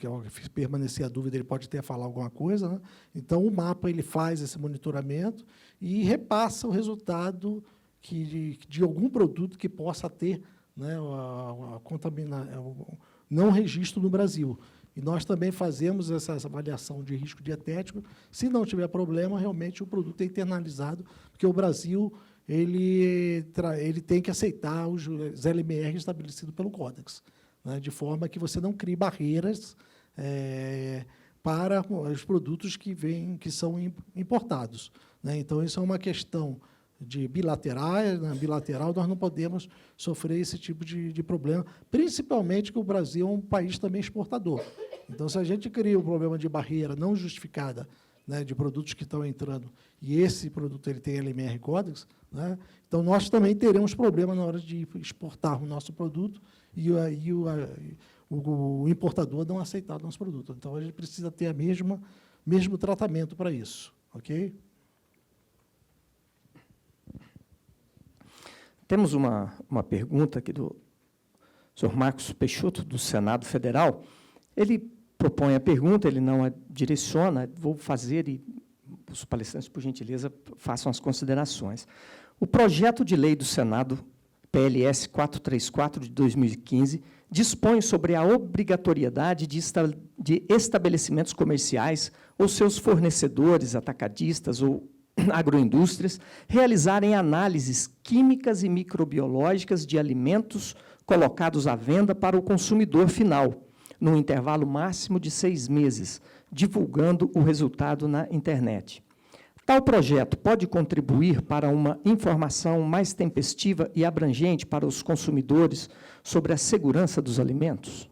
permanecer a dúvida, ele pode até falar alguma coisa, né? Então, o mapa ele faz esse monitoramento e repassa o resultado de algum produto que possa ter, né, não registro no Brasil. E nós também fazemos essa avaliação de risco dietético. Se não tiver problema, realmente o produto é internalizado, porque o Brasil ele tem que aceitar os LMR estabelecidos pelo Códex, né, de forma que você não crie barreiras para os produtos que são importados, né? Então, isso é uma questão de bilateral, nós não podemos sofrer esse tipo de problema, principalmente que o Brasil é um país também exportador. Então, se a gente cria um problema de barreira não justificada, né, de produtos que estão entrando, e esse produto ele tem LMR Codex, né, então nós também teremos problema na hora de exportar o nosso produto e o importador não aceitar o nosso produto. Então, a gente precisa ter mesmo tratamento para isso. Ok? Temos uma pergunta aqui do senhor Marcos Peixoto, do Senado Federal. Ele propõe a pergunta, ele não a direciona, vou fazer e os palestrantes, por gentileza, façam as considerações. O projeto de lei do Senado, PLS 434, de 2015, dispõe sobre a obrigatoriedade de estabelecimentos comerciais ou seus fornecedores, atacadistas ou agroindústrias, realizarem análises químicas e microbiológicas de alimentos colocados à venda para o consumidor final, num intervalo máximo de 6 meses, divulgando o resultado na internet. Tal projeto pode contribuir para uma informação mais tempestiva e abrangente para os consumidores sobre a segurança dos alimentos?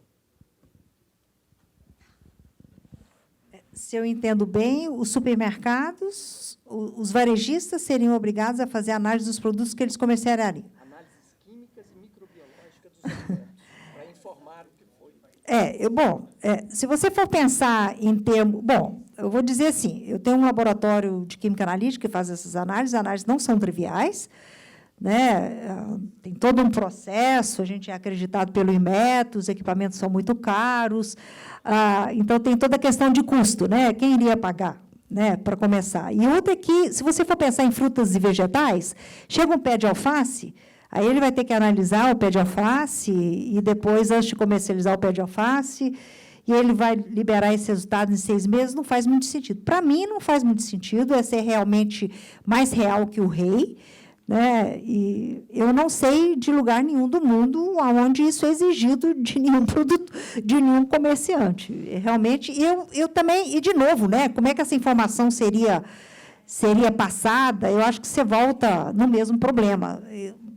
Se eu entendo bem, os supermercados, os varejistas seriam obrigados a fazer análise dos produtos que eles comercializariam. Análises químicas e microbiológicas dos alimentos, para informar o que foi. Se você for pensar em termos... Bom, eu vou dizer assim, eu tenho um laboratório de química analítica que faz essas análises não são triviais, né? Tem todo um processo, a gente é acreditado pelo Inmetro, os equipamentos são muito caros, então tem toda a questão de custo, né? Quem iria pagar, né, para começar? E outra é que, se você for pensar em frutas e vegetais, chega um pé de alface, aí ele vai ter que analisar o pé de alface e depois, antes de comercializar o pé de alface, e ele vai liberar esse resultado em 6 meses, não faz muito sentido. Para mim, não faz muito sentido, é ser realmente mais real que o rei, né? E eu não sei de lugar nenhum do mundo onde isso é exigido de nenhum produto, de nenhum comerciante. Realmente, eu também, e de novo, né, como é que essa informação seria passada? Eu acho que você volta no mesmo problema.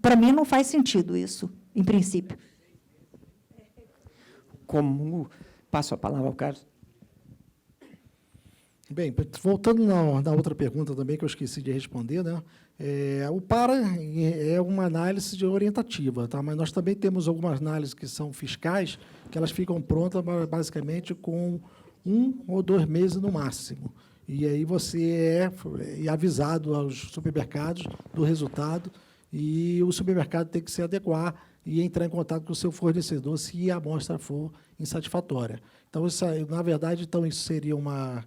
Para mim, não faz sentido isso, em princípio. Passo a palavra ao Carlos. Bem, voltando na outra pergunta também, que eu esqueci de responder, né? O PARA é uma análise orientativa, tá? Mas nós também temos algumas análises que são fiscais, que elas ficam prontas basicamente com 1 ou 2 meses no máximo. E aí você é avisado aos supermercados do resultado, e o supermercado tem que se adequar e entrar em contato com o seu fornecedor se a amostra for insatisfatória. Então, na verdade, isso seria uma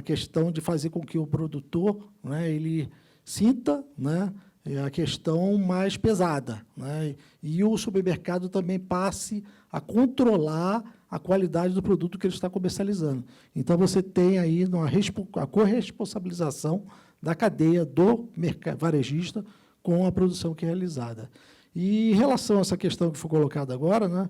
questão de fazer com que o produtor, né, ele sinta, né, a questão mais pesada, né, e o supermercado também passe a controlar a qualidade do produto que ele está comercializando. Então, você tem aí a corresponsabilização da cadeia do varejista com a produção que é realizada. E, em relação a essa questão que foi colocada agora, né,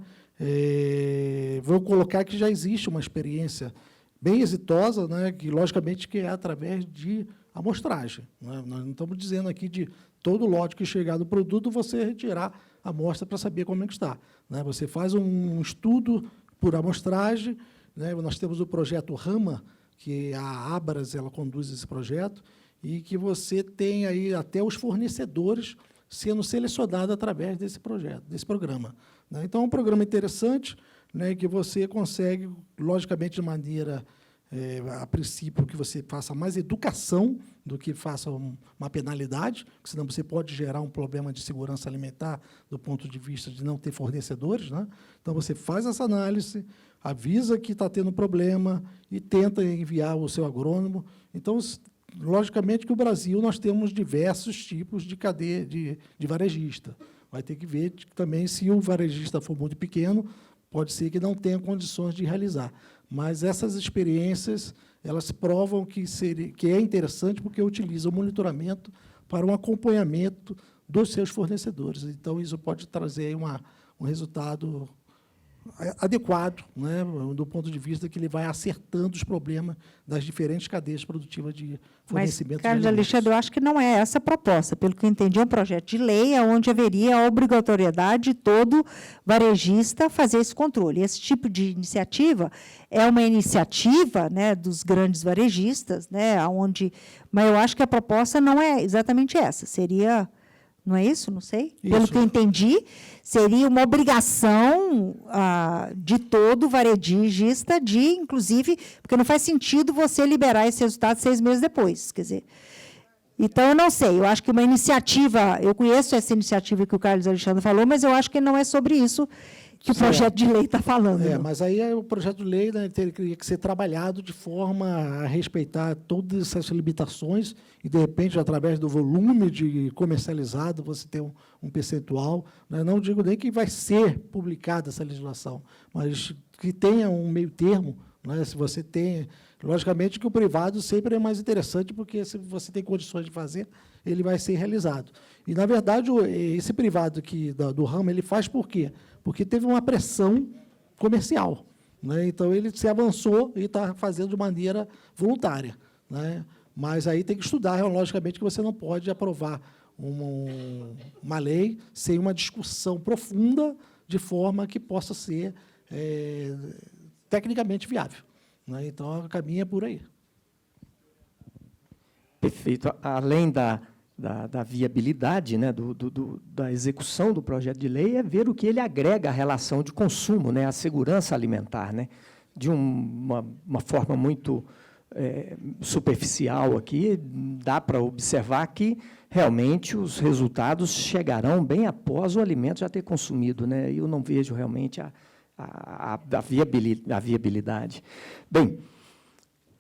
vou colocar que já existe uma experiência bem exitosa, né, que, logicamente, que é através de amostragem, né? Nós não estamos dizendo aqui de todo lote que chegar do produto, você retirar a amostra para saber como é que está, né? Você faz um estudo por amostragem, né? Nós temos o projeto RAMA, que a Abras ela conduz esse projeto, e que você tem aí até os fornecedores sendo selecionados através desse projeto, desse programa, né? Então, é um programa interessante, né, que você consegue, logicamente, de maneira a princípio, que você faça mais educação do que faça uma penalidade, porque senão você pode gerar um problema de segurança alimentar do ponto de vista de não ter fornecedores, né? Então, você faz essa análise, avisa que está tendo problema e tenta enviar o seu agrônomo. Então, logicamente que no Brasil nós temos diversos tipos de cadeia de varejista. Vai ter que ver também se o varejista for muito pequeno, pode ser que não tenha condições de realizar. Mas essas experiências, elas provam que é interessante porque utiliza o monitoramento para um acompanhamento dos seus fornecedores. Então, isso pode trazer um resultado adequado, né, do ponto de vista que ele vai acertando os problemas das diferentes cadeias produtivas de fornecimento. Mas, Carlos Alexandre, eu acho que não é essa a proposta. Pelo que eu entendi, é um projeto de lei onde haveria a obrigatoriedade de todo varejista fazer esse controle. Esse tipo de iniciativa é uma iniciativa, né, dos grandes varejistas, né, onde, mas eu acho que a proposta não é exatamente essa. Seria... Não é isso? Não sei. Isso. Pelo que eu entendi, seria uma obrigação de todo varejista inclusive, porque não faz sentido você liberar esse resultado 6 meses depois. Quer dizer, então, eu não sei. Eu acho que uma iniciativa, eu conheço essa iniciativa que o Carlos Alexandre falou, mas eu acho que não é sobre isso que o projeto de lei está falando. Mas aí o projeto de lei, né, teria que ser trabalhado de forma a respeitar todas essas limitações e, de repente, através do volume de comercializado, você ter um percentual. Né? Não digo nem que vai ser publicada essa legislação, mas que tenha um meio termo. Né? Se você tem... Logicamente que o privado sempre é mais interessante, porque se você tem condições de fazer, ele vai ser realizado. E, na verdade, esse privado do ramo, ele faz por quê? Porque teve uma pressão comercial, né? Então, ele se avançou e está fazendo de maneira voluntária, né? Mas aí tem que estudar, logicamente, que você não pode aprovar uma lei sem uma discussão profunda, de forma que possa ser tecnicamente viável, né? Então, a caminho é por aí. Perfeito. Além da viabilidade, né, da execução do projeto de lei, é ver o que ele agrega à relação de consumo, né, à segurança alimentar, né, de uma forma muito superficial aqui. Dá para observar que realmente os resultados chegarão bem após o alimento já ter consumido, né? Eu não vejo realmente a viabilidade. Bem,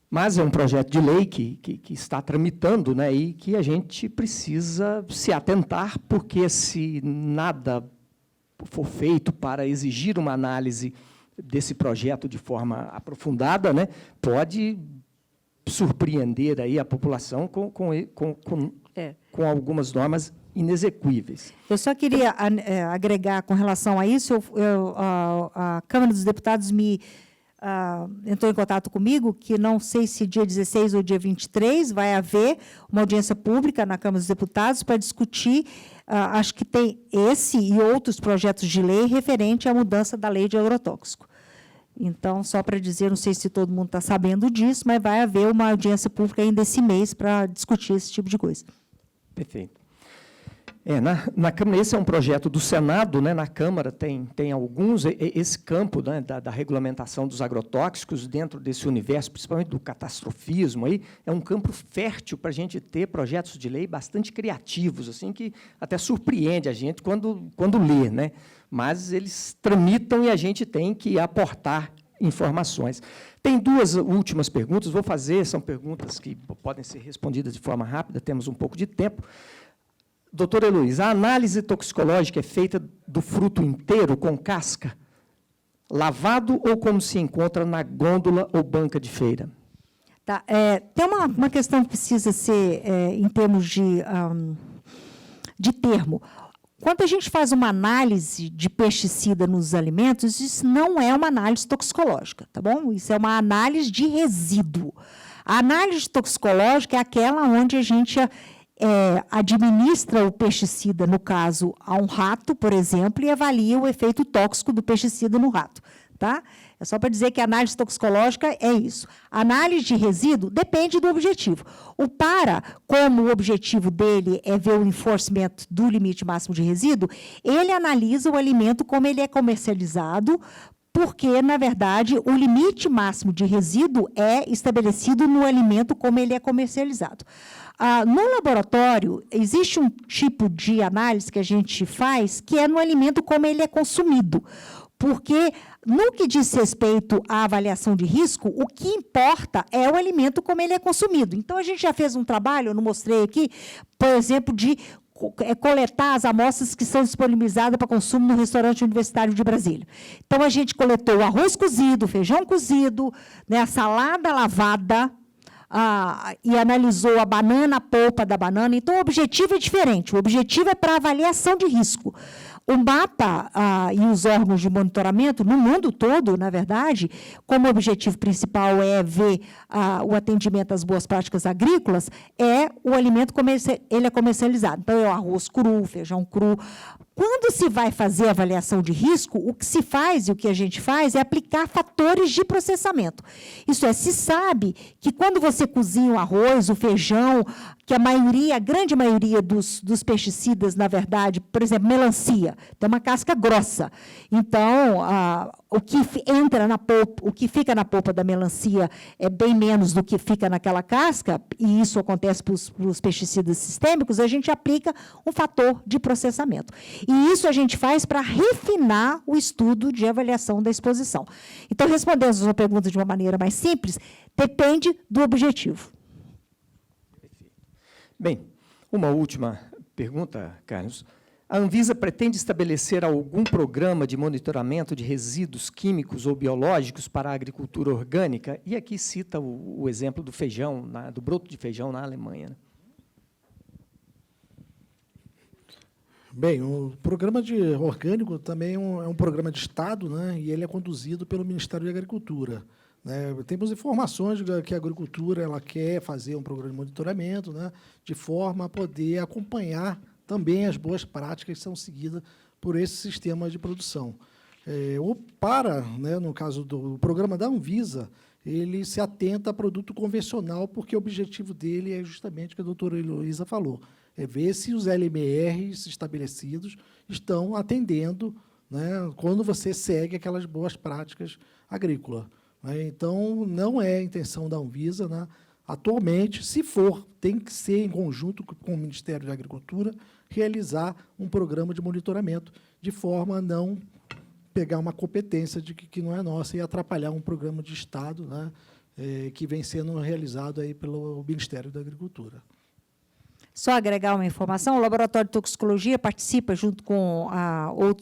mas é um projeto de lei que está tramitando, né, e que a gente precisa se atentar, porque se nada for feito para exigir uma análise desse projeto de forma aprofundada, né, pode surpreender aí a população com algumas normas inexequíveis. Eu só queria agregar com relação a isso, a Câmara dos Deputados entrou em contato comigo, que não sei se dia 16 ou dia 23 vai haver uma audiência pública na Câmara dos Deputados para discutir, acho que tem esse e outros projetos de lei referente à mudança da lei de agrotóxico. Então, só para dizer, não sei se todo mundo está sabendo disso, mas vai haver uma audiência pública ainda esse mês para discutir esse tipo de coisa. Perfeito. Na Câmara, esse é um projeto do Senado, né? Na Câmara tem alguns, esse campo, né, da regulamentação dos agrotóxicos dentro desse universo, principalmente do catastrofismo, aí, é um campo fértil para a gente ter projetos de lei bastante criativos, assim, que até surpreende a gente quando lê, né? Mas eles tramitam e a gente tem que aportar informações. Tem 2 últimas perguntas, vou fazer, são perguntas que podem ser respondidas de forma rápida, temos um pouco de tempo. Doutor Heloísa, a análise toxicológica é feita do fruto inteiro, com casca, lavado ou como se encontra na gôndola ou banca de feira? Tá, tem uma questão que precisa ser, em termos de termo. Quando a gente faz uma análise de pesticida nos alimentos, isso não é uma análise toxicológica, tá bom? Isso é uma análise de resíduo. A análise toxicológica é aquela onde a gente administra o pesticida, no caso, a um rato, por exemplo, e avalia o efeito tóxico do pesticida no rato. Tá? É só para dizer que a análise toxicológica é isso. A análise de resíduo depende do objetivo. O PARA, como o objetivo dele é ver o enforcement do limite máximo de resíduo, ele analisa o alimento como ele é comercializado porque, na verdade, o limite máximo de resíduo é estabelecido no alimento como ele é comercializado. No laboratório, existe um tipo de análise que a gente faz, que é no alimento como ele é consumido, porque, no que diz respeito à avaliação de risco, o que importa é o alimento como ele é consumido. Então, a gente já fez um trabalho, eu não mostrei aqui, por exemplo, de coletar as amostras que são disponibilizadas para consumo no restaurante universitário de Brasília. Então, a gente coletou o arroz cozido, o feijão cozido, né, a salada lavada, e analisou a banana, a polpa da banana. Então, o objetivo é diferente. O objetivo é para avaliação de risco. O MAPA e os órgãos de monitoramento, no mundo todo, na verdade, como objetivo principal é ver o atendimento às boas práticas agrícolas, é o alimento como ele é comercializado. Então, é o arroz cru, o feijão cru. Quando se vai fazer a avaliação de risco, o que se faz e o que a gente faz é aplicar fatores de processamento. Isso é, se sabe que quando você cozinha o arroz, o feijão, que a grande maioria dos pesticidas, na verdade, por exemplo, melancia, tem uma casca grossa. Então, o que entra na polpa, o que fica na polpa da melancia é bem menos do que fica naquela casca, e isso acontece para os pesticidas sistêmicos, a gente aplica um fator de processamento. E isso a gente faz para refinar o estudo de avaliação da exposição. Então, respondendo a sua pergunta de uma maneira mais simples, depende do objetivo. Bem, uma última pergunta, Carlos. A Anvisa pretende estabelecer algum programa de monitoramento de resíduos químicos ou biológicos para a agricultura orgânica? E aqui cita o exemplo do feijão, do broto de feijão na Alemanha, né? Bem, o programa de orgânico também é um programa de Estado, né, e ele é conduzido pelo Ministério da Agricultura. Né. Temos informações de que a agricultura ela quer fazer um programa de monitoramento, né, de forma a poder acompanhar também as boas práticas que são seguidas por esse sistema de produção. No caso do programa da Anvisa, ele se atenta a produto convencional, porque o objetivo dele é justamente o que a doutora Heloísa falou, é ver se os LMRs estabelecidos estão atendendo, né, quando você segue aquelas boas práticas agrícolas. Né. Então, não é a intenção da Anvisa, né, atualmente, se for, tem que ser em conjunto com o Ministério da Agricultura, realizar um programa de monitoramento, de forma a não pegar uma competência que não é nossa e atrapalhar um programa de Estado, né, que vem sendo realizado aí pelo Ministério da Agricultura. Só agregar uma informação, o Laboratório de Toxicologia participa, junto com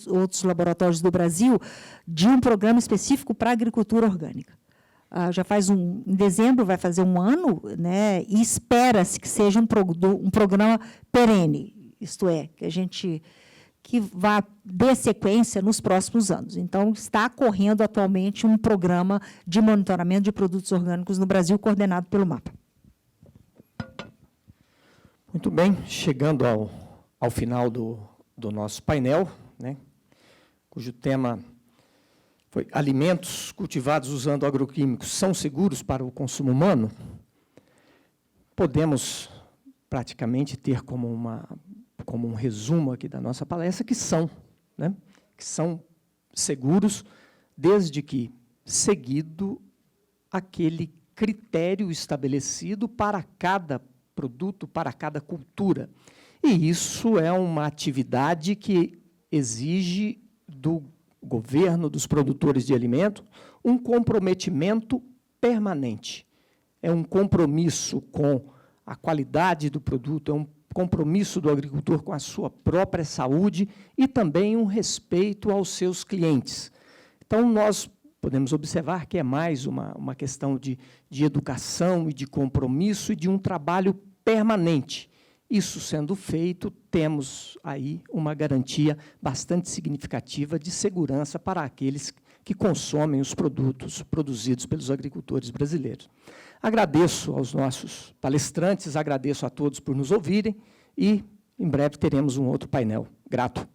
outros laboratórios do Brasil, de um programa específico para a agricultura orgânica. Já faz em dezembro vai fazer um ano, né, e espera-se que seja um programa perene, isto é, que vá dê sequência nos próximos anos. Então, está correndo atualmente um programa de monitoramento de produtos orgânicos no Brasil, coordenado pelo MAPA. Muito bem, chegando ao final do nosso painel, né, cujo tema foi alimentos cultivados usando agroquímicos são seguros para o consumo humano, podemos praticamente ter como um resumo aqui da nossa palestra que são seguros, desde que seguido aquele critério estabelecido para cada produto, para cada cultura. E isso é uma atividade que exige do governo, dos produtores de alimento, um comprometimento permanente. É um compromisso com a qualidade do produto, é um compromisso do agricultor com a sua própria saúde e também um respeito aos seus clientes. Então, nós podemos observar que é mais uma questão de educação e de compromisso e de um trabalho permanente. Isso sendo feito, temos aí uma garantia bastante significativa de segurança para aqueles que consomem os produtos produzidos pelos agricultores brasileiros. Agradeço aos nossos palestrantes, agradeço a todos por nos ouvirem e, em breve, teremos um outro painel. Grato.